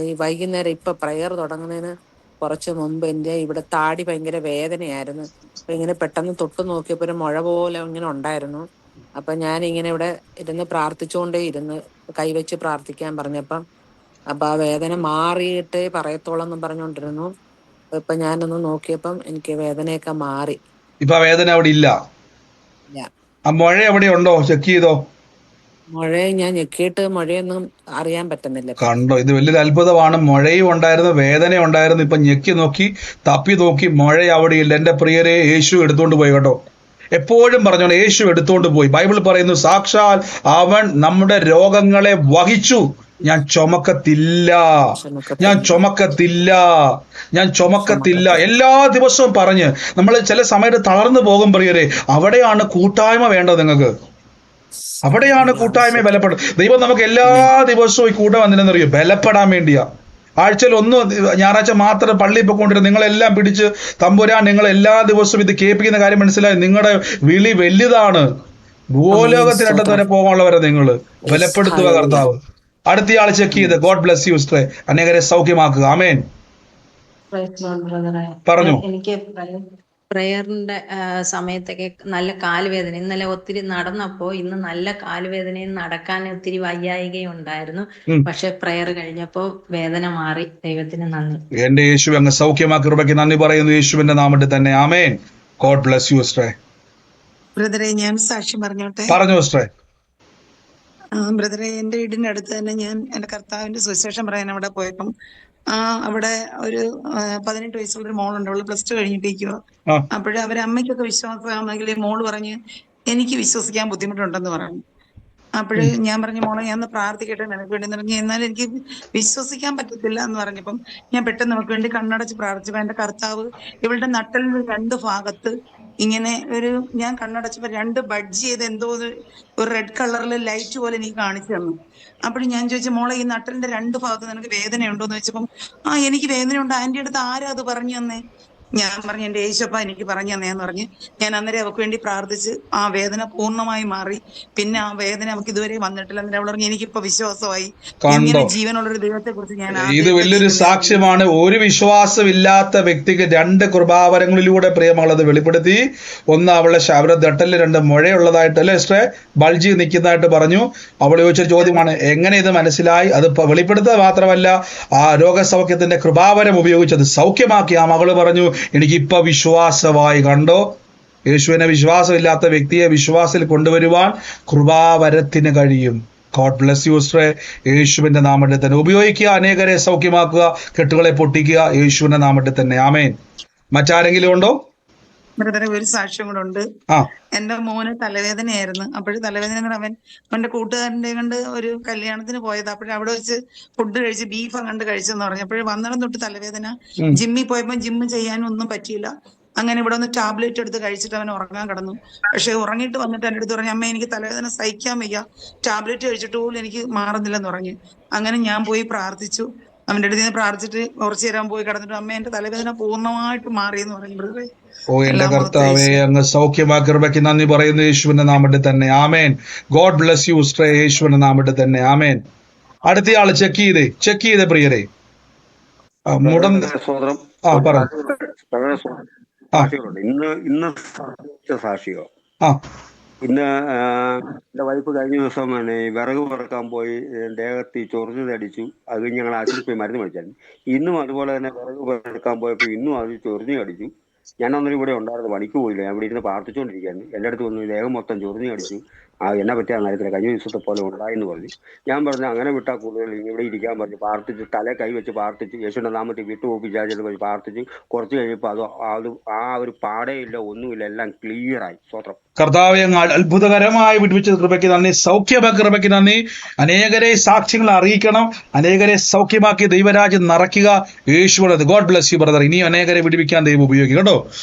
ഈ വൈകുന്നേരം ഇപ്പൊ പ്രയർ തുടങ്ങുന്നതിന് കുറച്ച് മുമ്പ് എന്റെ ഇവിടെ താടി ഭയങ്കര വേദനയായിരുന്നു. അപ്പൊ ഇങ്ങനെ പെട്ടെന്ന് തൊട്ട് നോക്കിയപ്പോ ഒരു മുഴ പോലെ ഇങ്ങനെ ഉണ്ടായിരുന്നു. അപ്പൊ ഞാൻ ഇങ്ങനെ ഇവിടെ ഇരുന്ന് പ്രാർത്ഥിച്ചുകൊണ്ടേ ഇരുന്ന് കൈവച്ച് പ്രാർത്ഥിക്കാൻ പറഞ്ഞപ്പം അപ്പൊ ആ വേദന മാറിയിട്ടേ പറയത്തോളം എന്നും പറഞ്ഞുകൊണ്ടിരുന്നു. ഇപ്പൊ ഞാനൊന്ന് നോക്കിയപ്പം എനിക്ക് വേദനയൊക്കെ മാറി. ഇപ്പൊ വേദന അവിടെ ഇല്ല. ആ മുഴ എവിടെ ഉണ്ടോ ചെക്ക് ചെയ്തോ? മുഴയെ ഞാൻ ഞെക്കിയിട്ട് മുഴയൊന്നും അറിയാൻ പറ്റുന്നില്ല. കണ്ടോ, ഇത് വലിയൊരു അത്ഭുതമാണ്. മുഴയും ഉണ്ടായിരുന്നു, വേദന ഉണ്ടായിരുന്നു. ഇപ്പൊ ഞെക്കി നോക്കി, തപ്പി നോക്കി, മുഴ അവിടെ ഇല്ല. എന്റെ പ്രിയരെ, യേശു എടുത്തുകൊണ്ട് പോയി കേട്ടോ. എപ്പോഴും പറഞ്ഞോളൂ, യേശു എടുത്തുകൊണ്ട് പോയി. ബൈബിൾ പറയുന്നു, സാക്ഷാൽ അവൻ നമ്മുടെ രോഗങ്ങളെ വഹിച്ചു. ഞാൻ ചുമക്കത്തില്ല. എല്ലാ ദിവസവും പറഞ്ഞ് നമ്മൾ ചില സമയത്ത് തളർന്നു പോകും പ്രിയരെ. അവിടെയാണ് കൂട്ടായ്മ വേണ്ടത്. നിങ്ങൾക്ക് അവിടെയാണ് കൂട്ടായ്മ ബലപ്പെടും. ദൈവം നമുക്ക് എല്ലാ ദിവസവും ഈ കൂടെ വന്നില്ലെന്നറിയോ, ബലപ്പെടാൻ വേണ്ടിയാ. ആഴ്ചയിൽ ഞായറാഴ്ച മാത്രം പള്ളിയിൽ പോയിക്കൊണ്ടിരുന്ന നിങ്ങളെല്ലാം പിടിച്ച് തമ്പുരാൻ നിങ്ങൾ എല്ലാ ദിവസവും ഇത് കേൾപ്പിക്കുന്ന കാര്യം മനസ്സിലായി. നിങ്ങളുടെ വിളി വലുതാണ്. ഭൂലോകത്തിനട്ടത്ത് വരെ പോകാനുള്ളവരെ നിങ്ങൾ ബലപ്പെടുത്തുക കർത്താവ്. അടുത്തയാൾ ചെക്ക് ചെയ്ത്. God bless you sister. അനേകരെ സൗഖ്യമാക്കുക. ആമേൻ. പറഞ്ഞു. എനിക്ക് പ്രയറിന്റെ സമയത്തൊക്കെ നല്ല കാലുവേദന. ഇന്നലെ ഒത്തിരി നടന്നപ്പോ ഇന്ന് നല്ല കാലുവേദനയും നടക്കാൻ ഒത്തിരി വയ്യായികയും ഉണ്ടായിരുന്നു. പക്ഷെ പ്രയർ കഴിഞ്ഞപ്പോ വേദന മാറി. ദൈവത്തിന് നന്ദി. എന്റെ യേശു അങ്ങ് സൗഖ്യമാക്കി കൃപയ്ക്ക് നന്ദി പറയുന്നു, യേശുവിന്റെ നാമത്തിൽ തന്നെ. ആമേൻ. God bless you sister. ബ്രദറെ, ഞാൻ സാക്ഷ്യം പറഞ്ഞോട്ടെ? പറഞ്ഞു സിസ്റ്റർ. ബ്രദറെ, എന്റെ വീടിന്റെ അടുത്ത് തന്നെ ഞാൻ എന്റെ കർത്താവിന്റെ സുവിശേഷം പറയാൻ അവിടെ പോയപ്പം അവിടെ ഒരു 18 വയസ്സുള്ളൊരു മോളുണ്ട്. അവള് +2 കഴിഞ്ഞിട്ടിരിക്കുക. അപ്പോഴേ അവരെ അമ്മയ്ക്കൊക്കെ വിശ്വാസമാണെങ്കിൽ മോള് പറഞ്ഞ് എനിക്ക് വിശ്വസിക്കാൻ ബുദ്ധിമുട്ടുണ്ടെന്ന് പറഞ്ഞു. അപ്പോഴേ ഞാൻ പറഞ്ഞു, മോളെ ഞാൻ ഒന്ന് പ്രാർത്ഥിക്കട്ടെ നിനക്ക് വേണ്ടി പറഞ്ഞു. എന്നാലും എനിക്ക് വിശ്വസിക്കാൻ പറ്റത്തില്ല എന്ന് പറഞ്ഞപ്പം ഞാൻ പെട്ടെന്ന് നമുക്ക് വേണ്ടി കണ്ണടച്ച് പ്രാർത്ഥിച്ചപ്പോ എന്റെ കർത്താവ് ഇവളുടെ നട്ടലിന് 2 ഭാഗത്ത് ഇങ്ങനെ ഞാൻ കണ്ണടച്ചപ്പോ 2 ബഡ്ജ് ചെയ്ത് എന്തോ ഒരു റെഡ് കളറിൽ ലൈറ്റ് പോലെ എനിക്ക് കാണിച്ചു തന്നു. അപ്പോഴും ഞാൻ ചോദിച്ചു, മോളെ ഈ നട്ടലിന്റെ 2 ഭാഗത്ത് നിനക്ക് വേദനയുണ്ടോ എന്ന് വെച്ചപ്പം എനിക്ക് വേദനയുണ്ട്. ആന്റി അടുത്ത് ആരാ അത് പറഞ്ഞു തന്നേ? ഞാൻ പറഞ്ഞു, എന്റെ യേശുപ്പ എനിക്ക് പറഞ്ഞു തന്നേന്ന് പറഞ്ഞ് ഞാൻ അന്നേരം അവൾക്ക് വേണ്ടി പ്രാർത്ഥിച്ച് ആ വേദന പൂർണ്ണമായി മാറി. പിന്നെ ആ വേദന അവൾക്ക് ഇതുവരെ വന്നിട്ടില്ല. അന്നേരം അവൾ പറഞ്ഞു, എനിക്കിപ്പോ വിശ്വാസമായി. ഇങ്ങനെ ജീവനുള്ളൊരു ദൈവത്തെ കുറിച്ച് ഞാൻ ഇത് വലിയൊരു സാക്ഷ്യമാണ്. ഒരു വിശ്വാസമില്ലാത്ത വ്യക്തിക്ക് 2 കൃപാവരങ്ങളിലൂടെ പ്രിയമകളത് വെളിപ്പെടുത്തി. ഒന്ന്, അവരുടെ ദട്ടലിൽ 2 മുഴയുള്ളതായിട്ട് അല്ലെ സിസ്റ്ററെ, ബൾജി നിൽക്കുന്നതായിട്ട് പറഞ്ഞു. അവൾ ചോദിച്ചൊരു ചോദ്യമാണ്, എങ്ങനെ ഇത് മനസ്സിലായി? അത് വെളിപ്പെടുത്തുക മാത്രമല്ല, ആ രോഗസൗഖ്യത്തിന്റെ കൃപാവരം ഉപയോഗിച്ചത് സൗഖ്യമാക്കി. ആ മകള് പറഞ്ഞു, എനിക്കിപ്പോ വിശ്വാസമായി. കണ്ടോ, യേശുവിനെ വിശ്വാസമില്ലാത്ത വ്യക്തിയെ വിശ്വാസത്തിൽ കൊണ്ടുവരുവാൻ കൃപാവരത്തിന് കഴിയും. ഗോഡ് ബ്ലെസ് യു സിസ്റ്ററെ. യേശുവിന്റെ നാമത്തിൽ തന്നെ ഉപയോഗിക്കുക, അനേകരെ സൗഖ്യമാക്കുക, കെട്ടുകളെ പൊട്ടിക്കുക, യേശുവിന്റെ നാമത്തിൽ തന്നെ. ആമേൻ. മറ്റാരെങ്കിലും ഉണ്ടോ? ബ്രദറെ, ഒരു സാക്ഷ്യം കൂടെ ഉണ്ട്. എന്റെ മോന് തലവേദനയായിരുന്നു. അപ്പോഴും തലവേദന കൊണ്ട് അവന്റെ കൂട്ടുകാരന്റെ കണ്ട് ഒരു കല്യാണത്തിന് പോയത്. അവിടെ വെച്ച് ഫുഡ് കഴിച്ച് ബീഫ് കണ്ട് കഴിച്ചെന്ന് പറഞ്ഞു. അപ്പോഴും വന്നിടം തൊട്ട് തലവേദന. ജിമ്മിൽ പോയപ്പോ ജിമ്മ് ചെയ്യാനും ഒന്നും പറ്റിയില്ല. അങ്ങനെ ഇവിടെ ഒന്ന് ടാബ്ലറ്റ് എടുത്ത് കഴിച്ചിട്ട് അവൻ ഉറങ്ങാൻ കിടന്നു. പക്ഷെ ഉറങ്ങിയിട്ട് വന്നിട്ട് എൻ്റെ അടുത്ത് പറഞ്ഞു, അമ്മ എനിക്ക് തലവേദന സഹിക്കാൻ വയ്യ, ടാബ്ലറ്റ് കഴിച്ചിട്ട് പോലും എനിക്ക് മാറുന്നില്ലെന്ന് പറഞ്ഞു. അങ്ങനെ ഞാൻ പോയി പ്രാർത്ഥിച്ചു. അവന്റെ അടുത്ത് നിന്ന് പ്രാർത്ഥിച്ചിട്ട് കുറച്ചു നേരം പോയി കിടന്നിട്ട്, അമ്മ എന്റെ തലവേദന പൂർണ്ണമായിട്ട് മാറിയെന്ന് പറഞ്ഞു. ബ്രദറെ, എന്റെ കർത്താവേ, അങ്ങ് സൗഖ്യമാക്കി കൃപയ്ക്ക് നന്ദി പറയുന്നു യേശുവിന്റെ നാമത്തിൽ തന്നെ. ആമേൻ. ഗോഡ് ബ്ലെസ് യു സിസ്റ്റർ, യേശുവിന്റെ നാമത്തിൽ തന്നെ. ആമേൻ. അടുത്തയാള് ചെക്ക് ചെയ്തേ പ്രിയരെ. ഇന്ന് സാക്ഷിയോ, ഇന്ന് എന്റെ വൈഫ് കഴിഞ്ഞ ദിവസം വിറക് പറക്കാൻ പോയി ദേഹത്ത് ചൊറിഞ്ഞ് അടിച്ചു. അത് കഴിഞ്ഞ് ഞങ്ങൾ ആശുപത്രിയിൽ പോയി മരുന്ന് മേടിച്ചായിരുന്നു. ഇന്നും അതുപോലെ തന്നെ വിറക് പറക്കാൻ പോയപ്പോൾ ഇന്നും അത് ചൊറിഞ്ഞ് അടിച്ചു. ഞാൻ അന്നേരം ഇവിടെ ഉണ്ടായിരുന്നു, പണിക്ക് പോയില്ല. ഞാൻ ഇവിടെ ഇരുന്ന് പ്രാർത്ഥിച്ചുകൊണ്ടിരിക്കുകയായിരുന്നു. എൻ്റെ അടുത്ത് വന്നു, ദേഹം മൊത്തം ചൊറിഞ്ഞ് അടിച്ചു. എന്നെ പറ്റിയ നേരത്തിൽ കഴിഞ്ഞ ദിവസത്തെ പോലെ ഉണ്ടായെന്ന് പറഞ്ഞു. ഞാൻ പറഞ്ഞു, അങ്ങനെ വിട്ടാൽ കൂടുതൽ ഇവിടെ ഇരിക്കാൻ പറഞ്ഞു. പ്രാർത്ഥിച്ച് തലേ കൈ വെച്ച് പ്രാർത്ഥിച്ച് യേശുവിന്റെ നാമത്തിൽ വിട്ടുപോപ്പിച്ചാച്ചത് വഴി പ്രാർത്ഥിച്ച് കുറച്ച് കഴിഞ്ഞപ്പോൾ അത് ആ ഒരു പാടയില്ല, ഒന്നുമില്ല, എല്ലാം ക്ലിയറായി. സ്വത്രം കർത്താവെ, അങ്ങ് അത്ഭുതകരമായി വിടുവിച്ച കൃപയ്ക്ക് നന്ദി, സൗഖ്യമാക്കിയ കൃപയ്ക്ക് നന്ദി. അനേകരെ സാക്ഷ്യങ്ങൾ അറിയിക്കണം, അനേകരെ സൗഖ്യമാക്കി ദൈവരാജ്യം നിറയ്ക്കുക. യേശുവിനത്. God bless you brother. ഇനി അനേകരെ വിടുവിക്കാൻ ദൈവം ഉപയോഗിക്കും കേട്ടോ,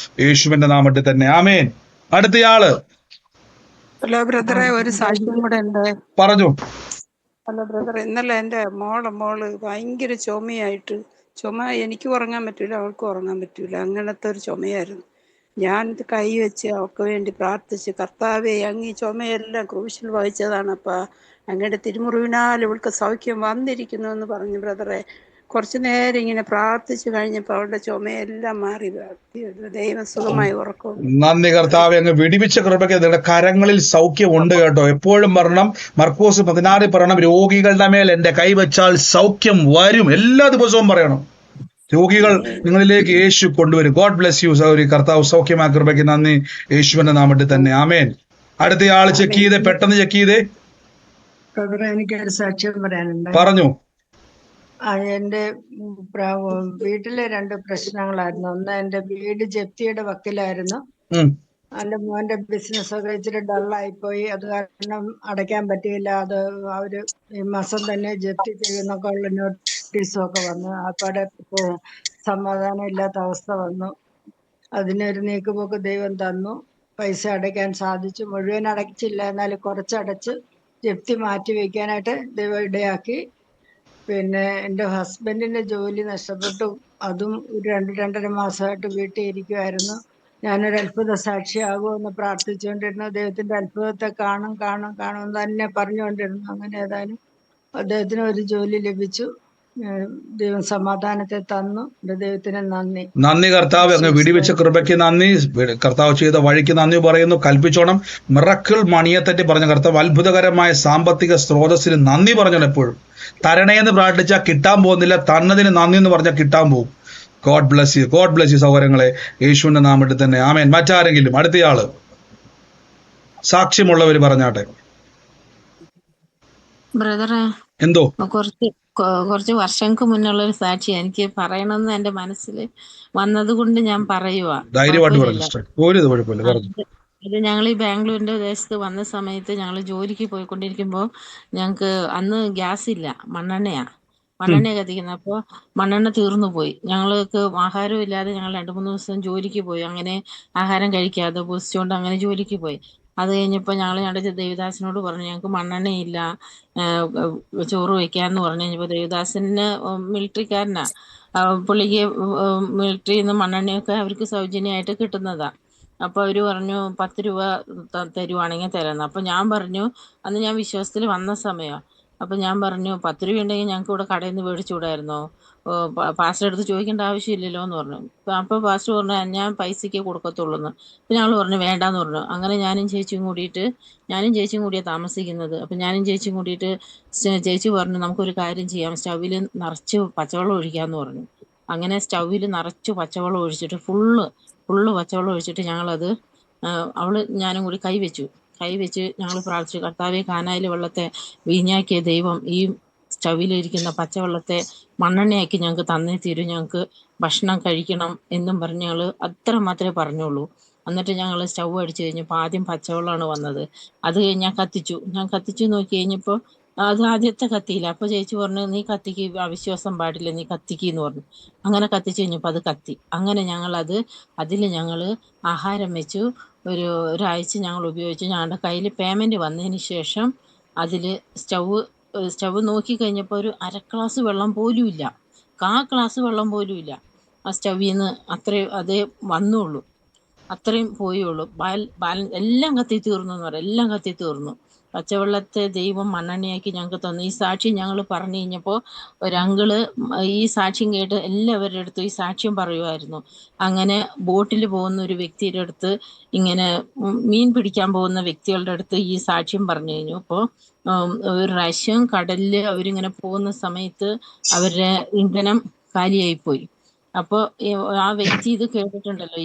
യേശുവിന്റെ നാമത്തിൽ തന്നെ. ആമേൻ. അടുത്തയാള്. ഹലോ ബ്രദറെ, ഒരു സാക്ഷ്യം കൂടെ ഉണ്ട്. പറഞ്ഞു. ഹലോ ബ്രദറെ, ഇന്നലെ എൻ്റെ മോള് ഭയങ്കര ചുമയായിട്ട്, എനിക്ക് ഉറങ്ങാൻ പറ്റൂല, അവൾക്ക് ഉറങ്ങാൻ പറ്റൂല, അങ്ങനത്തെ ഒരു ചുമയായിരുന്നു. ഞാൻ കൈ വെച്ച് അവൾക്ക് വേണ്ടി പ്രാർത്ഥിച്ച്, കർത്താവേ, അങ്ങ് ഈ ചുമയെല്ലാം ക്രൂശിൽ വഹിച്ചതാണ്, അപ്പാ അങ്ങയുടെ തിരുമുറിവിനാൽ ഇവൾക്ക് സൗഖ്യം വന്നിരിക്കുന്നു എന്ന് പറഞ്ഞു. ബ്രദറെ, കുറച്ചു നേരം ഇങ്ങനെ പ്രാർത്ഥിച്ചു കഴിഞ്ഞപ്പോൾ അവളുടെ ചുമയെല്ലാം മാറി. ദൈവം സുഖമായി ഉറക്കും. നന്ദി കർത്താവെ, അങ്ങ് വിടിവിച്ച കൃപയ്ക്ക് നിങ്ങളുടെ കരങ്ങളിൽ സൗഖ്യം ഉണ്ട് കേട്ടോ. എപ്പോഴും പറയണം, മർക്കോസ് 16 പറയണം, രോഗികളുടെ മേൽ എന്റെ കൈവച്ചാൽ സൗഖ്യം വരും. എല്ലാ ദിവസവും പറയണം. രോഗികൾ നിങ്ങളിലേക്ക് യേശു കൊണ്ടുവരും. ഗോഡ് ബ്ലെസ് യു സഹോദരി. കർത്താവ് സൗഖ്യമായ കൃപയ്ക്ക് നന്ദി, യേശുവിന്റെ നാമത്തിൽ തന്നെ. ആമേൻ. അടുത്തയാള് ചെക്ക് ചെയ്തേ, പെട്ടെന്ന് ചെക്ക് ചെയ്തേ. എനിക്കൊരു സാക്ഷ്യം പറയാനുണ്ട്. പറഞ്ഞു. എന്റെ വീട്ടിലെ 2 പ്രശ്നങ്ങളായിരുന്നു. ഒന്ന്, എന്റെ വീട് ജപ്തിയുടെ വക്കിലായിരുന്നു. എന്റെ മോന്റെ ബിസിനസ് ഒക്കെ ഇച്ചിരി ഡള്ളായിപ്പോയി. അത് കാരണം അടയ്ക്കാൻ പറ്റിയില്ല. അത് അവര് ഈ മാസം തന്നെ ജപ്തി ചെയ്യുന്നൊക്കെ ഉള്ള നോട്ടീസും ഒക്കെ വന്നു. അപ്പാടെ സമാധാനം ഇല്ലാത്ത അവസ്ഥ വന്നു. അതിനൊരു നീക്കുപോക്ക് ദൈവം തന്നു. പൈസ അടയ്ക്കാൻ സാധിച്ചു. മുഴുവൻ അടച്ചില്ല, എന്നാലും കുറച്ചടച്ച് ജപ്തി മാറ്റി വയ്ക്കാനായിട്ട് ദൈവം ഇടയാക്കി. പിന്നെ എൻ്റെ ഹസ്ബൻഡിന്റെ ജോലി നഷ്ടപ്പെട്ടു. അതും 2-2.5 മാസമായിട്ട് വീട്ടിൽ ഇരിക്കുമായിരുന്നു. ഞാനൊരു അത്ഭുത സാക്ഷിയാകുമെന്ന് പ്രാർത്ഥിച്ചുകൊണ്ടിരുന്നു. ദൈവത്തിന്റെ അത്ഭുതത്തെ കാണും തന്നെ പറഞ്ഞുകൊണ്ടിരുന്നു. അങ്ങനെ ഏതായാലും അദ്ദേഹത്തിന് ഒരു ജോലി ലഭിച്ചു. ദൈവം സമാധാനത്തെ തന്നു. ദൈവത്തിന് നന്ദി. നന്ദി കർത്താവ്, അങ്ങ് വിടിവെച്ച കൃപയ്ക്ക് നന്ദി. കർത്താവ് ചെയ്ത വഴിക്ക് നന്ദി പറയുന്നു. കൽപ്പിച്ചോണം. മിറക്കിൾ മണിയെത്തറ്റി പറഞ്ഞ കർത്താവ് അത്ഭുതകരമായ സാമ്പത്തിക സ്രോതസ്സിന് നന്ദി പറഞ്ഞോണം. എപ്പോഴും തരണേന്ന് പ്രാർത്ഥിച്ചാൽ കിട്ടാൻ പോകുന്നില്ല, തന്നതിന് നന്ദി എന്ന് പറഞ്ഞാൽ കിട്ടാൻ പോകും. God bless U. God bless U സഹോദരങ്ങളെ, യേശുവിന്റെ നാമത്തിൽ തന്നെ. ആമേൻ. മറ്റാരെങ്കിലും? അടുത്തയാള് സാക്ഷ്യമുള്ളവര് പറഞ്ഞാട്ടെ. ബ്രദറെ, എന്തോ കുറച്ച് വർഷങ്ങൾക്ക് മുന്നുള്ള ഒരു സാക്ഷി എനിക്ക് പറയണമെന്ന് എന്റെ മനസ്സിൽ വന്നത് കൊണ്ട് ഞാൻ പറയുവാ. ധൈര്യമായിട്ട് പറഞ്ഞു. ഇത് ഞങ്ങൾ ഈ ബാംഗ്ലൂരിന്റെ ദേശത്ത് വന്ന സമയത്ത് ഞങ്ങൾ ജോലിക്ക് പോയിക്കൊണ്ടിരിക്കുമ്പോൾ ഞങ്ങൾക്ക് അന്ന് ഗ്യാസ് ഇല്ല, മണ്ണെണ്ണയാ. മണ്ണെണ്ണ കത്തിക്കുന്നത്. അപ്പോൾ മണ്ണെണ്ണ തീർന്നു പോയി. ഞങ്ങൾക്ക് ആഹാരം ഇല്ലാതെ ഞങ്ങൾ 2-3 ദിവസം ജോലിക്ക് പോയി. അങ്ങനെ ആഹാരം കഴിക്കാതെ ഉപസിച്ചുകൊണ്ട് അങ്ങനെ ജോലിക്ക് പോയി. അത് കഴിഞ്ഞപ്പോൾ ഞങ്ങളുടെ ദേവദാസിനോട് പറഞ്ഞു ഞങ്ങൾക്ക് മണ്ണെണ്ണയില്ല, ചോറ് വയ്ക്കാമെന്ന് പറഞ്ഞു കഴിഞ്ഞപ്പോൾ ദേവദാസന് മിലിറ്ററിക്കാരനാ. പുള്ളിക്ക് മിലിറ്ററിയിൽ നിന്ന് മണ്ണെണ്ണയൊക്കെ അവർക്ക് സൗജന്യമായിട്ട് കിട്ടുന്നതാ. അപ്പോൾ അവർ പറഞ്ഞു 10 രൂപ തരുവാണെങ്കിൽ തരാമെന്ന്. അപ്പോൾ ഞാൻ പറഞ്ഞു, അന്ന് ഞാൻ വിശ്വാസത്തിൽ വന്ന സമയമാണ്. അപ്പോൾ ഞാൻ പറഞ്ഞു 10 രൂപ ഉണ്ടെങ്കിൽ ഞങ്ങൾക്ക് ഇവിടെ കടയിൽ നിന്ന് മേടിച്ചുകൂടായിരുന്നോ, പാസ്റ്റർ അടുത്ത് ചോദിക്കേണ്ട ആവശ്യമില്ലല്ലോ എന്ന് പറഞ്ഞു. അപ്പോൾ പാസ്റ്റർ പറഞ്ഞു ഞാൻ പൈസയ്ക്ക് കൊടുക്കത്തുള്ളൂ എന്ന്. അപ്പോൾ ഞങ്ങൾ പറഞ്ഞു വേണ്ടാന്ന് പറഞ്ഞു. അങ്ങനെ ഞാനും ചേച്ചിയും കൂടിയാണ് താമസിക്കുന്നത്. അപ്പം ഞാനും ചേച്ചിയും കൂടിയിട്ട് ചേച്ചി പറഞ്ഞു നമുക്കൊരു കാര്യം ചെയ്യാം, സ്റ്റൗവിൽ നിറച്ച് പച്ചവെള്ളം ഒഴിക്കാമെന്ന് പറഞ്ഞു. അങ്ങനെ സ്റ്റൗവിൽ നിറച്ച് പച്ചവെള്ളം ഒഴിച്ചിട്ട് ഫുള്ള് പച്ചവെള്ളം ഒഴിച്ചിട്ട് ഞങ്ങളത് ഞാനും കൂടി കൈവച്ച് ഞങ്ങൾ പ്രാർത്ഥിച്ചു. കർത്താവെ, കാനായിലെ വെള്ളത്തെ വീഞ്ഞാക്കിയ ദൈവം ഈ സ്റ്റൗവിലിരിക്കുന്ന പച്ചവെള്ളത്തെ മണ്ണെണ്ണയാക്കി ഞങ്ങൾക്ക് തന്നേ തീരും, ഞങ്ങൾക്ക് ഭക്ഷണം കഴിക്കണം എന്നും പറഞ്ഞ് ഞങ്ങൾ അത്ര മാത്രമേ പറഞ്ഞുള്ളൂ. എന്നിട്ട് ഞങ്ങൾ സ്റ്റൗ അടിച്ചു കഴിഞ്ഞപ്പോൾ ആദ്യം പച്ചവെള്ളമാണ് വന്നത്. അത് കഴിഞ്ഞ് ഞാൻ കത്തിച്ചു നോക്കി കഴിഞ്ഞപ്പോൾ അത് ആദ്യത്തെ കത്തിയില്ല. അപ്പോൾ ചേച്ചി പറഞ്ഞു നീ കത്തിക്ക്, അവിശ്വാസം പാടില്ല, നീ കത്തിക്കെന്ന് പറഞ്ഞു. അങ്ങനെ കത്തിച്ചു കഴിഞ്ഞപ്പോൾ അത് കത്തി. അങ്ങനെ അതിൽ ഞങ്ങൾ ആഹാരം വെച്ചു. ഒരാഴ്ച ഞങ്ങൾ ഉപയോഗിച്ചു. ഞങ്ങളുടെ കയ്യിൽ പേയ്മെൻറ്റ് വന്നതിന് ശേഷം അതിൽ സ്റ്റൗ നോക്കി കഴിഞ്ഞപ്പോൾ ഒരു 1/2 ഗ്ലാസ് വെള്ളം പോലും ഇല്ല, 1/4 ഗ്ലാസ് വെള്ളം പോലും ഇല്ല ആ സ്റ്റൗവിൽ നിന്ന്. അതേ വന്നുള്ളൂ, അത്രയും പോയുള്ളൂ. എല്ലാം കത്തി തീർന്നു എന്ന് പറയാം, എല്ലാം കത്തി തീർന്നു. പച്ചവെള്ളത്തെ ദൈവം മണ്ണെണ്ണയാക്കി ഞങ്ങൾക്ക് തന്നു. ഈ സാക്ഷി ഞങ്ങൾ പറഞ്ഞു കഴിഞ്ഞപ്പോൾ ഒരങ്കിള് ഈ സാക്ഷ്യം കേട്ട് എല്ലാവരുടെ അടുത്തും ഈ സാക്ഷ്യം പറയുമായിരുന്നു. അങ്ങനെ ബോട്ടിൽ പോകുന്ന ഒരു വ്യക്തിയുടെ അടുത്ത്, ഇങ്ങനെ മീൻ പിടിക്കാൻ പോകുന്ന വ്യക്തികളുടെ അടുത്ത് ഈ സാക്ഷ്യം പറഞ്ഞു കഴിഞ്ഞു. അപ്പോൾ ഒരു പ്രാവശ്യം കടലിൽ അവരിങ്ങനെ പോകുന്ന സമയത്ത് അവരുടെ ഇന്ധനം കാലിയായിപ്പോയി. അപ്പോൾ ആ വ്യക്തി ഇത് കേട്ടിട്ടുണ്ടല്ലോ,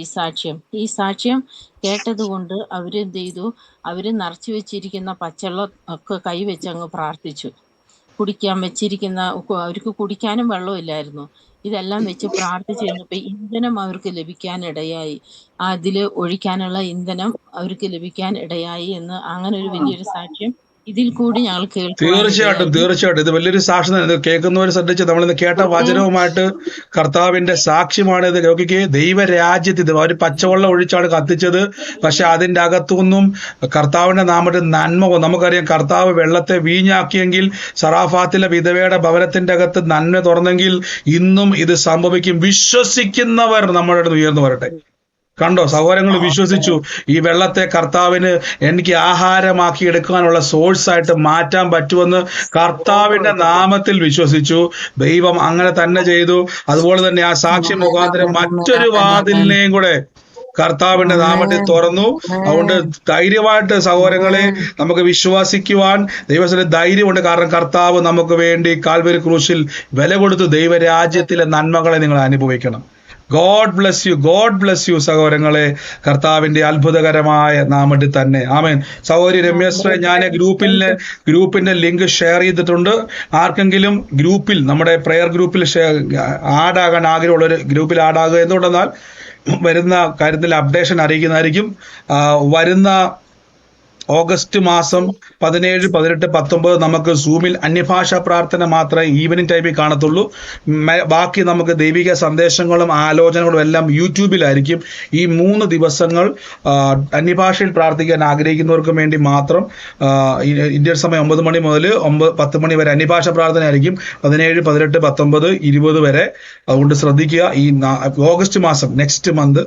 ഈ സാക്ഷ്യം കേട്ടത് കൊണ്ട് അവരെന്ത് ചെയ്തു, അവര് നിറച്ചു വെച്ചിരിക്കുന്ന പച്ചവെള്ളം ഒക്കെ കൈവച്ച് അങ്ങ് പ്രാർത്ഥിച്ചു. കുടിക്കാൻ വെച്ചിരിക്കുന്ന, അവർക്ക് കുടിക്കാനും വെള്ളമില്ലായിരുന്നു. ഇതെല്ലാം വെച്ച് പ്രാർത്ഥിച്ചു കഴിഞ്ഞപ്പോൾ ഇന്ധനം അവർക്ക് ലഭിക്കാൻ ഇടയായി, അതിൽ ഒഴിക്കാനുള്ള ഇന്ധനം അവർക്ക് ലഭിക്കാൻ ഇടയായി എന്ന് അങ്ങനെ ഒരു വലിയൊരു സാക്ഷ്യം ഇതിൽ കൂടി ഞങ്ങൾ തീർച്ചയായിട്ടും ഇത് വലിയൊരു സാക്ഷ്യം തന്നെ. ഇത് കേൾക്കുന്നവർ ശ്രദ്ധിച്ച് നമ്മളിന്ന് കേട്ട വചനവുമായിട്ട് കർത്താവിന്റെ സാക്ഷ്യമാണ് ഇത്. നോക്കിക്കേ, ദൈവരാജ്യത്തിൽ അവർ പച്ചവെള്ളം ഒഴിച്ചാണ് കത്തിച്ചത്. പക്ഷെ അതിന്റെ അകത്തുനിന്നും കർത്താവിന്റെ നാമത്തിൽ നന്മ. നമുക്കറിയാം കർത്താവ് വെള്ളത്തെ വീഞ്ഞാക്കിയെങ്കിൽ സറാഫാത്തിലെ വിധവയുടെ ഭവനത്തിന്റെ അകത്ത് നന്മ തുറന്നെങ്കിൽ ഇന്നും ഇത് സംഭവിക്കും. വിശ്വസിക്കുന്നവർ നമ്മുടെ അടുത്ത് ഉയർന്നു വരട്ടെ. കണ്ടോ സഹോദരങ്ങൾ, വിശ്വസിച്ചു ഈ വെള്ളത്തെ കർത്താവിന് എനിക്ക് ആഹാരമാക്കി എടുക്കാനുള്ള സോഴ്സായിട്ട് മാറ്റാൻ പറ്റുമെന്ന് കർത്താവിന്റെ നാമത്തിൽ വിശ്വസിച്ചു. ദൈവം അങ്ങനെ തന്നെ ചെയ്തു. അതുപോലെ തന്നെ ആ സാക്ഷി മുഖാന്തരം മറ്റൊരു വാതിലിനെയും കൂടെ കർത്താവിന്റെ നാമത്തിൽ തുറന്നു. അതുകൊണ്ട് ധൈര്യമായിട്ട് സഹോദരങ്ങളെ നമുക്ക് വിശ്വസിക്കുവാൻ ദൈവത്തിന് ധൈര്യമുണ്ട്. കാരണം കർത്താവ് നമുക്ക് വേണ്ടി കാൽവരി ക്രൂശിൽ വില കൊടുത്തു. ദൈവരാജ്യത്തിലെ നന്മകളെ നിങ്ങൾ അനുഭവിക്കണം. ഗോഡ് ബ്ലസ് യു സഹോദരങ്ങളെ, കർത്താവിന്റെ അത്ഭുതകരമായ നാമത്തിൽ തന്നെ. ആമേൻ. സഹോദരി രമ്യശ്രീ, ഞാൻ ഗ്രൂപ്പിന്റെ ലിങ്ക് ഷെയർ ചെയ്തിട്ടുണ്ട്. ആർക്കെങ്കിലും ഗ്രൂപ്പിൽ, നമ്മുടെ പ്രെയർ ഗ്രൂപ്പിൽ ആഡാകാൻ ആഗ്രഹമുള്ളൊരു ഗ്രൂപ്പിൽ ആഡാകുക. എന്തുകൊണ്ടെന്നാൽ വരുന്ന കാര്യത്തിൽ അപ്ഡേഷൻ അറിയിക്കുന്നതായിരിക്കും. വരുന്ന ഓഗസ്റ്റ് മാസം 17, 18, 19 നമുക്ക് സൂമിൽ അന്യഭാഷാ പ്രാർത്ഥന മാത്രമേ ഈവനിങ് ടൈമിൽ കാണത്തുള്ളൂ. ബാക്കി നമുക്ക് ദൈവിക സന്ദേശങ്ങളും ആലോചനകളും എല്ലാം യൂട്യൂബിലായിരിക്കും. ഈ 3 ദിവസങ്ങൾ അന്യഭാഷയിൽ പ്രാർത്ഥിക്കാൻ ആഗ്രഹിക്കുന്നവർക്ക് വേണ്ടി മാത്രം ഇന്ത്യൻ സമയം 9 മണി മുതൽ 10 മണി വരെ അന്യഭാഷ പ്രാർത്ഥന ആയിരിക്കും. 17, 18, 19, 20 വരെ. അതുകൊണ്ട് ശ്രദ്ധിക്കുക. ഈ ഓഗസ്റ്റ് മാസം നെക്സ്റ്റ് മന്ത്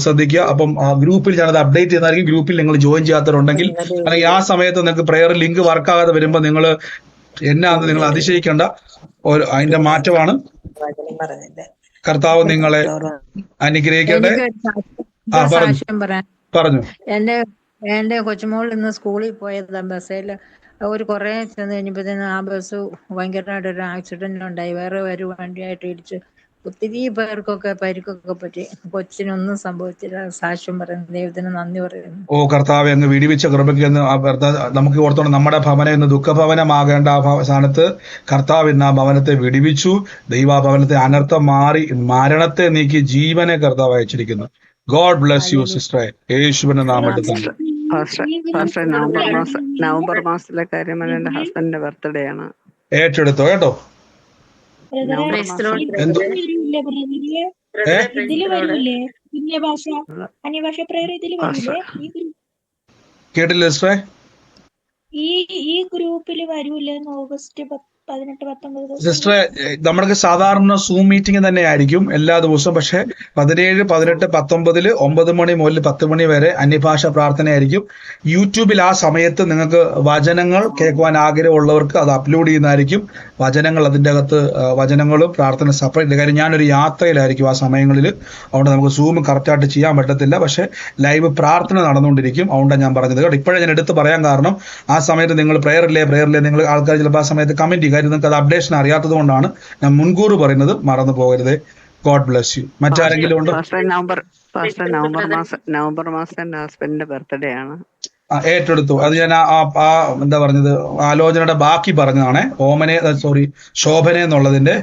ശ്രദ്ധിക്കുക. അപ്പം ഗ്രൂപ്പിൽ ഞാനത് അപ്ഡേറ്റ് ചെയ്യുന്നതായിരിക്കും. ഗ്രൂപ്പിൽ നിങ്ങൾ ജോയിൻ ചെയ്യാത്തവരുണ്ടെങ്കിൽ, അല്ലെങ്കിൽ ആ സമയത്ത് നിങ്ങൾക്ക് പ്രെയർ ലിങ്ക് വർക്കാകാതെ വരുമ്പോൾ നിങ്ങൾ അതിശയിക്കേണ്ട. അതിന്റെ മാറ്റമാണ്. കർത്താവ് നിങ്ങളെ അനുഗ്രഹിക്കട്ടെ. പറഞ്ഞു. എന്റെ കൊച്ചുമോൾ ഇന്ന് സ്കൂളിൽ പോയതാ ബസ്സിൽ. കുറെ ചെന്ന് കഴിഞ്ഞപ്പോഴത്തേന് ആ ബസ് ഭയങ്കരമായിട്ട് ഒരു ആക്സിഡന്റ് ഉണ്ടായി. വേറെ ഒരു വണ്ടിയായിട്ട് ഇടിച്ച് ഒത്തിരി പേർക്കൊക്കെ പരിക്കൊക്കെ പറ്റി. കൊച്ചിനൊന്നും സംഭവിച്ചില്ല. സാക്ഷ്യം പറയുന്നു. ദൈവത്തിന് നന്ദി പറയുന്നു. കർത്താവെ, അങ്ങ് വിടിവിച്ച കൃപയ്ക്ക് നമുക്ക് ഓർത്തോണം. നമ്മുടെ ഭവനം ഇന്ന് ദുഃഖഭവനമാകേണ്ട ആ സ്ഥാനത്ത് കർത്താവ് ഇന്ന് ആ ഭവനത്തെ വിടിവിച്ചു. ദൈവഭവനത്തെ അനർത്ഥം മാറി, മരണത്തെ നീക്കി ജീവനെ കർത്താവ് അയച്ചിരിക്കുന്നു. ഗോഡ് ബ്ലസ് യു സിസ്റ്ററെ, യേശുവിന്റെ നാമത്തിൽ തന്നെ. നവംബർ മാസത്തിലെ കാര്യം എന്റെ ഹസ്ബൻഡിന്റെ ബർത്ത്ഡേ ആണ്. ഏറ്റെടുത്തോ കേട്ടോ. ബ്രദറെ എന്ത് വരൂല്ലേ ബ്രദറെ ഇതില് വരൂലേ അന്യഭാഷ പ്രേയർ ഇതില് വരൂലേ കേട്ടില്ല സിസ്റ്ററെ? ഈ ഗ്രൂപ്പില് വരൂലേ ഓഗസ്റ്റ് 18, 19 ദിവസം സിസ്റ്ററെ, നമ്മൾക്ക് സാധാരണ സൂം മീറ്റിംഗ് തന്നെ ആയിരിക്കും എല്ലാ ദിവസവും. പക്ഷെ 17, 18, 19 9 മണി മുതൽ 10 മണി വരെ അന്യഭാഷ പ്രാർത്ഥനയായിരിക്കും. യൂട്യൂബിൽ ആ സമയത്ത് നിങ്ങൾക്ക് വചനങ്ങൾ കേൾക്കുവാൻ ആഗ്രഹമുള്ളവർക്ക് അത് അപ്ലോഡ് ചെയ്യുന്നതായിരിക്കും. വചനങ്ങൾ അതിൻ്റെ അകത്ത് വചനങ്ങളും പ്രാർത്ഥന സെപ്പറേറ്റ്. കാര്യം ഞാനൊരു യാത്രയിലായിരിക്കും ആ സമയങ്ങളിൽ, അതുകൊണ്ട് നമുക്ക് സൂം കറക്റ്റായിട്ട് ചെയ്യാൻ പറ്റത്തില്ല. പക്ഷെ ലൈവ് പ്രാർത്ഥന നടന്നുകൊണ്ടിരിക്കും. അതുകൊണ്ടാണ് ഞാൻ പറഞ്ഞത് കേട്ടോ. ഇപ്പോഴേ ഞാൻ എടുത്ത് പറയാൻ കാരണം, ആ സമയത്ത് നിങ്ങൾ പ്രേയറില്ലേ നിങ്ങൾ ആൾക്കാർ ചിലപ്പോൾ ആ സമയത്ത് കമന്റ് ചെയ്യും. കാര്യം നിങ്ങൾക്ക് അത് അപ്ഡേഷൻ അറിയാത്തത് കൊണ്ടാണ് ഞാൻ മുൻകൂർ പറയുന്നത്. മറന്നു പോകരുത്. God bless U. മറ്റാരെങ്കിലും ഉണ്ടോ? നവംബർ മാസം എന്റെ ഹസ്ബൻഡിന്റെ ബർത്ത്ഡേ ആണ്. ഏറ്റെടുത്തു. അത് ഞാൻ എന്താ പറഞ്ഞത്, ആലോചനയുടെ ബാക്കി പറഞ്ഞതാണേ. ശോഭന എന്നുള്ളതിന്റെ.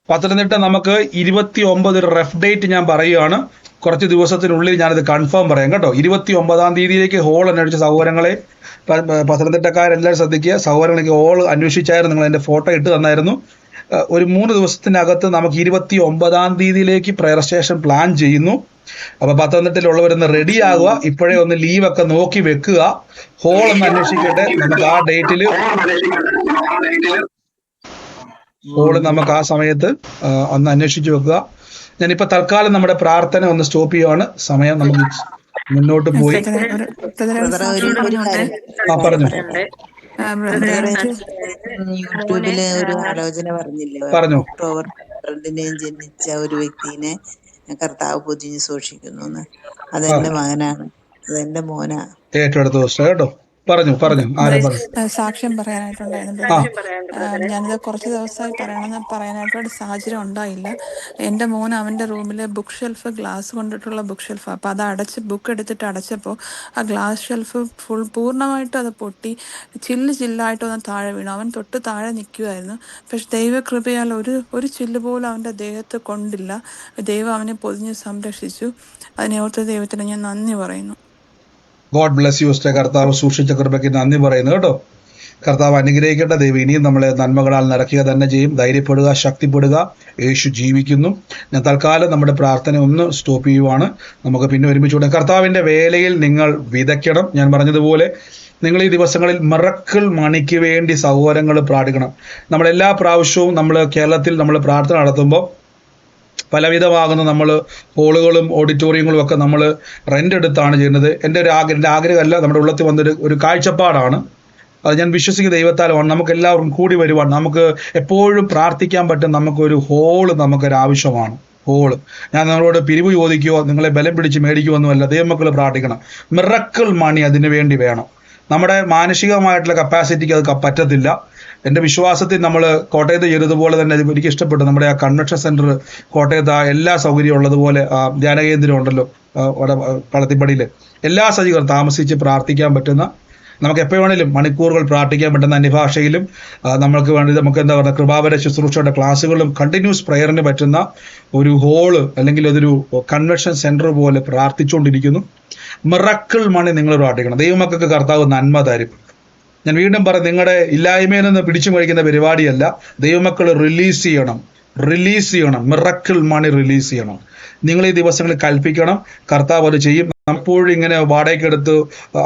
പത്തനംതിട്ട നമുക്ക് 29 ഒരു റെഫ് ഡേറ്റ് ഞാൻ പറയുകയാണ്. കുറച്ച് ദിവസത്തിനുള്ളിൽ ഞാനത് കൺഫേം പറയാം കേട്ടോ. 29-ാം തീയതിയിലേക്ക് ഹോൾ അന്വേഷിച്ച സഹോദരങ്ങളെ, പത്തനംതിട്ടക്കാരെല്ലാവരും ശ്രദ്ധിക്കുക. സഹോദരങ്ങൾക്ക് ഹോൾ അന്വേഷിച്ചായിരുന്നു, നിങ്ങൾ എൻ്റെ ഫോട്ടോ ഇട്ട് തന്നായിരുന്നു. ഒരു 3 ദിവസത്തിനകത്ത് നമുക്ക് 29-ാം തീയതിയിലേക്ക് പ്രയർ സ്റ്റേഷൻ പ്ലാൻ ചെയ്യുന്നു. അപ്പൊ പത്തനംതിട്ടയിലുള്ളവരൊന്ന് റെഡി ആകുക. ഇപ്പോഴേ ഒന്ന് ലീവൊക്കെ നോക്കി വെക്കുക. ഹോൾ ഒന്ന് അന്വേഷിക്കട്ടെ. നമുക്ക് ആ ഡേറ്റിൽ ഹോള് നമുക്ക് ആ സമയത്ത് ഒന്ന് അന്വേഷിച്ച് വെക്കുക. ഞാനിപ്പോ തൽക്കാലം നമ്മുടെ പ്രാർത്ഥന ഒന്ന് സ്റ്റോപ്പ് ചെയ്യുവാണ്. സമയം നമുക്ക് മുന്നോട്ട് പോയി. പറഞ്ഞു. യൂട്യൂബില് ഒരു ആലോചന പറഞ്ഞില്ലേ, ഒക്ടോബർ 12 ജനിച്ച ഒരു വ്യക്തിനെ കർത്താവ് പൊതിഞ്ഞ് സൂക്ഷിക്കുന്നു. അതെന്റെ മകനാണ്, അതെന്റെ മോനാ. ഏറ്റെടുത്ത ദിവസം കേട്ടോ. പറഞ്ഞു. സാക്ഷ്യം പറയാനായിട്ടുണ്ടായിരുന്നു. ഞാനിത് കുറച്ച് ദിവസമായി പറയാനായിട്ടൊരു സാഹചര്യം ഉണ്ടായില്ല. എൻ്റെ മോൻ അവൻ്റെ റൂമിൽ ബുക്ക് ഷെൽഫ്, ഗ്ലാസ് കൊണ്ടിട്ടുള്ള ബുക്ക് ഷെൽഫ്, അപ്പോൾ അത് ബുക്ക് എടുത്തിട്ട് അടച്ചപ്പോൾ ആ ഗ്ലാസ് ഷെൽഫ് പൂർണ്ണമായിട്ടും അത് പൊട്ടി ചില്ലായിട്ടൊന്ന് താഴെ വീണു. അവൻ തൊട്ട് താഴെ നിൽക്കുമായിരുന്നു. പക്ഷെ ദൈവകൃപയാൽ ഒരു ചില്ല് പോലും അവൻ്റെ ദേഹത്ത് കൊണ്ടില്ല. ദൈവം അവനെ പൊതിഞ്ഞ് സംരക്ഷിച്ചു. അതിനെ ഓർത്ത് ദൈവത്തിന് ഞാൻ നന്ദി പറയുന്നു. God bless you sister. കർത്താവ് സൂക്ഷിച്ച കൃപയ്ക്ക് നന്ദി പറയുന്നു കേട്ടോ. കർത്താവ് അനുഗ്രഹിക്കട്ടെ. ദൈവം ഇനിയും നമ്മളെ നന്മകളാൽ നിറയ്ക്കുക തന്നെ ചെയ്യും. ധൈര്യപ്പെടുക, ശക്തിപ്പെടുക. യേശു ജീവിക്കുന്നു. ഞാൻ തൽക്കാലം നമ്മുടെ പ്രാർത്ഥന ഒന്ന് സ്റ്റോപ്പ് ചെയ്യുവാണ്. നമുക്ക് പിന്നെ ഒരുമിച്ചുകൂടെ കർത്താവിൻ്റെ വേലയിൽ നിങ്ങൾ വിതയ്ക്കണം. ഞാൻ പറഞ്ഞതുപോലെ നിങ്ങൾ ഈ ദിവസങ്ങളിൽ മിറക്കിൾ മണിക്ക് വേണ്ടി സഹോദരങ്ങൾ പ്രാർത്ഥിക്കണം. നമ്മളെല്ലാ പ്രാവശ്യവും നമ്മൾ കേരളത്തിൽ നമ്മൾ പ്രാർത്ഥന നടത്തുമ്പോൾ പലവിധമാകുന്ന നമ്മൾ ഹോളുകളും ഓഡിറ്റോറിയങ്ങളും ഒക്കെ നമ്മൾ റെൻ്റ് എടുത്താണ് ചെയ്യുന്നത്. എൻ്റെ ആഗ്രഹമല്ല, നമ്മുടെ ഉള്ളത്തിൽ വന്നൊരു കാഴ്ചപ്പാടാണ്. അത് ഞാൻ വിശ്വസിക്കുന്ന ദൈവത്താലുമാണ്. നമുക്ക് എല്ലാവർക്കും കൂടി വരുവാൻ, നമുക്ക് എപ്പോഴും പ്രാർത്ഥിക്കാൻ പറ്റും. നമുക്കൊരു ഹോള് നമുക്കൊരു ആവശ്യമാണ്. ഹോള് ഞാൻ നിങ്ങളോട് പിരിവ് ചോദിക്കുകയോ നിങ്ങളെ ബലം പിടിച്ച് മേടിക്കുമെന്നുമല്ല. ദൈവമക്കൾ പ്രാർത്ഥിക്കണം. മിറക്കിൾ മണി അതിനു വേണ്ടി വേണം. നമ്മുടെ മാനസികമായിട്ടുള്ള കപ്പാസിറ്റിക്ക് അത് പറ്റത്തില്ല. എൻ്റെ വിശ്വാസത്തിൽ നമ്മൾ കോട്ടയത്ത് ചെയ്തതുപോലെ തന്നെ എനിക്ക് ഇഷ്ടപ്പെട്ടു. നമ്മുടെ ആ കൺവെൻഷൻ സെൻറ്റർ കോട്ടയത്ത് എല്ലാ സൗകര്യവും ഉള്ളതുപോലെ ധ്യാനകേന്ദ്രം ഉണ്ടല്ലോ കളത്തിപ്പടിയിൽ, എല്ലാ സജ്ജീകരണം താമസിച്ച് പ്രാർത്ഥിക്കാൻ പറ്റുന്ന, നമുക്ക് എപ്പോൾ വേണേലും മണിക്കൂറുകൾ പ്രാർത്ഥിക്കാൻ പറ്റുന്ന അന്യഭാഷയിലും നമുക്ക് എന്താ പറയുക, കൃപാവര ശുശ്രൂഷയുടെ ക്ലാസ്സുകളും കണ്ടിന്യൂസ് പ്രയറിന് പറ്റുന്ന ഒരു ഹോള് അല്ലെങ്കിൽ അതൊരു കൺവെൻഷൻ സെൻറ്റർ പോലെ പ്രാർത്ഥിച്ചുകൊണ്ടിരിക്കുന്നു. മിറക്കിൾ മണി നിങ്ങൾ പ്രാർത്ഥിക്കണം. ദൈവമക്കൾക്ക് കർത്താവ് നന്മ തരും. ഞാൻ വീണ്ടും പറയും, നിങ്ങളുടെ ഇല്ലായ്മയിൽ നിന്ന് പിടിച്ചു മേടിക്കുന്ന പരിപാടിയല്ല. ദൈവമക്കൾ റിലീസ് ചെയ്യണം. മിറക്കിൾ മണി റിലീസ് ചെയ്യണം. നിങ്ങൾ ഈ ദിവസങ്ങളിൽ കൽപ്പിക്കണം. കർത്താവ് അത് ചെയ്യും. എപ്പോഴും ഇങ്ങനെ വാടകയ്ക്കെടുത്ത്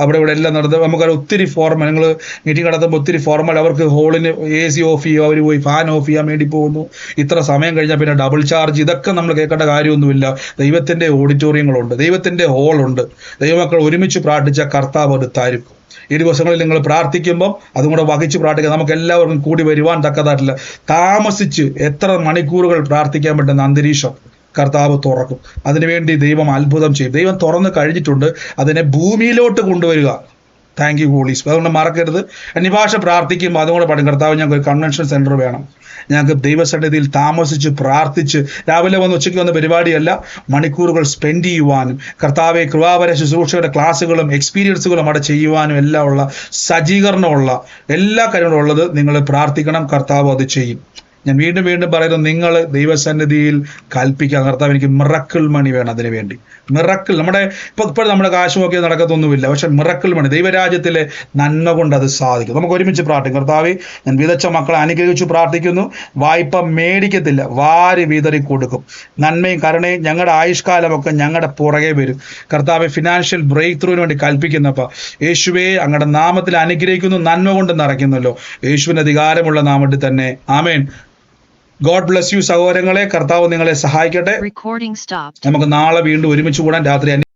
അവിടെ ഇവിടെ എല്ലാം നടന്ന് നമുക്കത് ഒത്തിരി ഫോർമൽ, നിങ്ങൾ മീറ്റിംഗ് നടത്തുമ്പോൾ ഒത്തിരി ഫോർമൽ, അവർക്ക് ഹോളിന് AC ഓഫ് ചെയ്യുക, അവർ പോയി ഫാൻ ഓഫ് ചെയ്യാൻ വേണ്ടി പോകുന്നു, ഇത്ര സമയം കഴിഞ്ഞാൽ പിന്നെ ഡബിൾ ചാർജ്, ഇതൊക്കെ നമ്മൾ കേൾക്കേണ്ട കാര്യമൊന്നുമില്ല. ദൈവത്തിൻ്റെ ഓഡിറ്റോറിയങ്ങളുണ്ട്, ദൈവത്തിൻ്റെ ഹോളുണ്ട്. ദൈവമക്കൾ ഒരുമിച്ച് പ്രാർത്ഥിച്ച കർത്താവ് അത് തരും. ഈ ദിവസങ്ങളിൽ നിങ്ങൾ പ്രാർത്ഥിക്കുമ്പം അതും കൂടെ വഹിച്ച് പ്രാർത്ഥിക്കുക. നമുക്ക് എല്ലാവർക്കും കൂടി വരുവാൻ തക്കതായിട്ടില്ല. താമസിച്ച് എത്ര മണിക്കൂറുകൾ പ്രാർത്ഥിക്കാൻ പറ്റുന്ന അന്തരീക്ഷം കർത്താവ് തുറക്കും. അതിനുവേണ്ടി ദൈവം അത്ഭുതം ചെയ്യും. ദൈവം തുറന്ന് കഴിഞ്ഞിട്ടുണ്ട്. അതിനെ ഭൂമിയിലോട്ട് കൊണ്ടുവരിക. Thank you Holy Spirit. അതുകൊണ്ട് മറക്കരുത്, അന്യഭാഷ പ്രാർത്ഥിക്കുമ്പോൾ അതും കൂടെ പറയും, കർത്താവ് ഞങ്ങൾക്ക് ഒരു കൺവെൻഷൻ സെൻറ്റർ വേണം. ഞങ്ങൾക്ക് ദൈവസന്നിധിയിൽ താമസിച്ച് പ്രാർത്ഥിച്ച് രാവിലെ വന്ന് ഉച്ചയ്ക്ക് വന്ന പരിപാടിയല്ല, മണിക്കൂറുകൾ സ്പെൻഡ് ചെയ്യുവാനും കർത്താവെ കൃപാവര ശുശ്രൂഷയുടെ ക്ലാസ്സുകളും എക്സ്പീരിയൻസുകളും അവിടെ ചെയ്യുവാനും എല്ലാം ഉള്ള സജ്ജീകരണമുള്ള എല്ലാ കാര്യങ്ങളും ഉള്ളത് നിങ്ങൾ പ്രാർത്ഥിക്കണം. കർത്താവ് അത് ചെയ്യും. ഞാൻ വീണ്ടും വീണ്ടും പറയുന്നു, നിങ്ങൾ ദൈവസന്നിധിയിൽ കൽപ്പിക്കുക, കർത്താവ് എനിക്ക് മിറക്കിൾ മണി വേണം. അതിനു വേണ്ടി മിറക്കിൾ, നമ്മുടെ ഇപ്പോൾ നമ്മുടെ കാശ് നോക്കി നടക്കത്തൊന്നുമില്ല, പക്ഷെ മിറക്കിൾ മണി, ദൈവരാജ്യത്തിലെ നന്മ കൊണ്ട് അത് സാധിക്കും. നമുക്ക് ഒരുമിച്ച് പ്രാർത്ഥിക്കും. കർത്താവേ, ഞാൻ വിതച്ച മക്കളെ അനുഗ്രഹിച്ചു പ്രാർത്ഥിക്കുന്നു. വായ്പ മേടിക്കത്തില്ല, വാരി വിതറി കൊടുക്കും. നന്മയും കരുണയും ഞങ്ങളുടെ ആയുഷ്കാലമൊക്കെ ഞങ്ങളുടെ പുറകെ വരും. കർത്താവെ, ഫിനാൻഷ്യൽ ബ്രേക്ക് ത്രൂവിന് വേണ്ടി കൽപ്പിക്കുന്നപ്പോൾ യേശുവേ അങ്ങയുടെ നാമത്തിൽ അനുഗ്രഹിക്കുന്നു, നന്മ കൊണ്ട് നിറയ്ക്കുന്നല്ലോ, യേശുവിൻ്റെ അധികാരമുള്ള നാമത്തിൽ തന്നെ. ആമേൻ. ഗോഡ് ബ്ലസ് യു സഹോദരങ്ങളെ. കർത്താവ് നിങ്ങളെ സഹായിക്കട്ടെ. നമുക്ക് നാളെ വീണ്ടും ഒരുമിച്ച് കൂടാൻ രാത്രി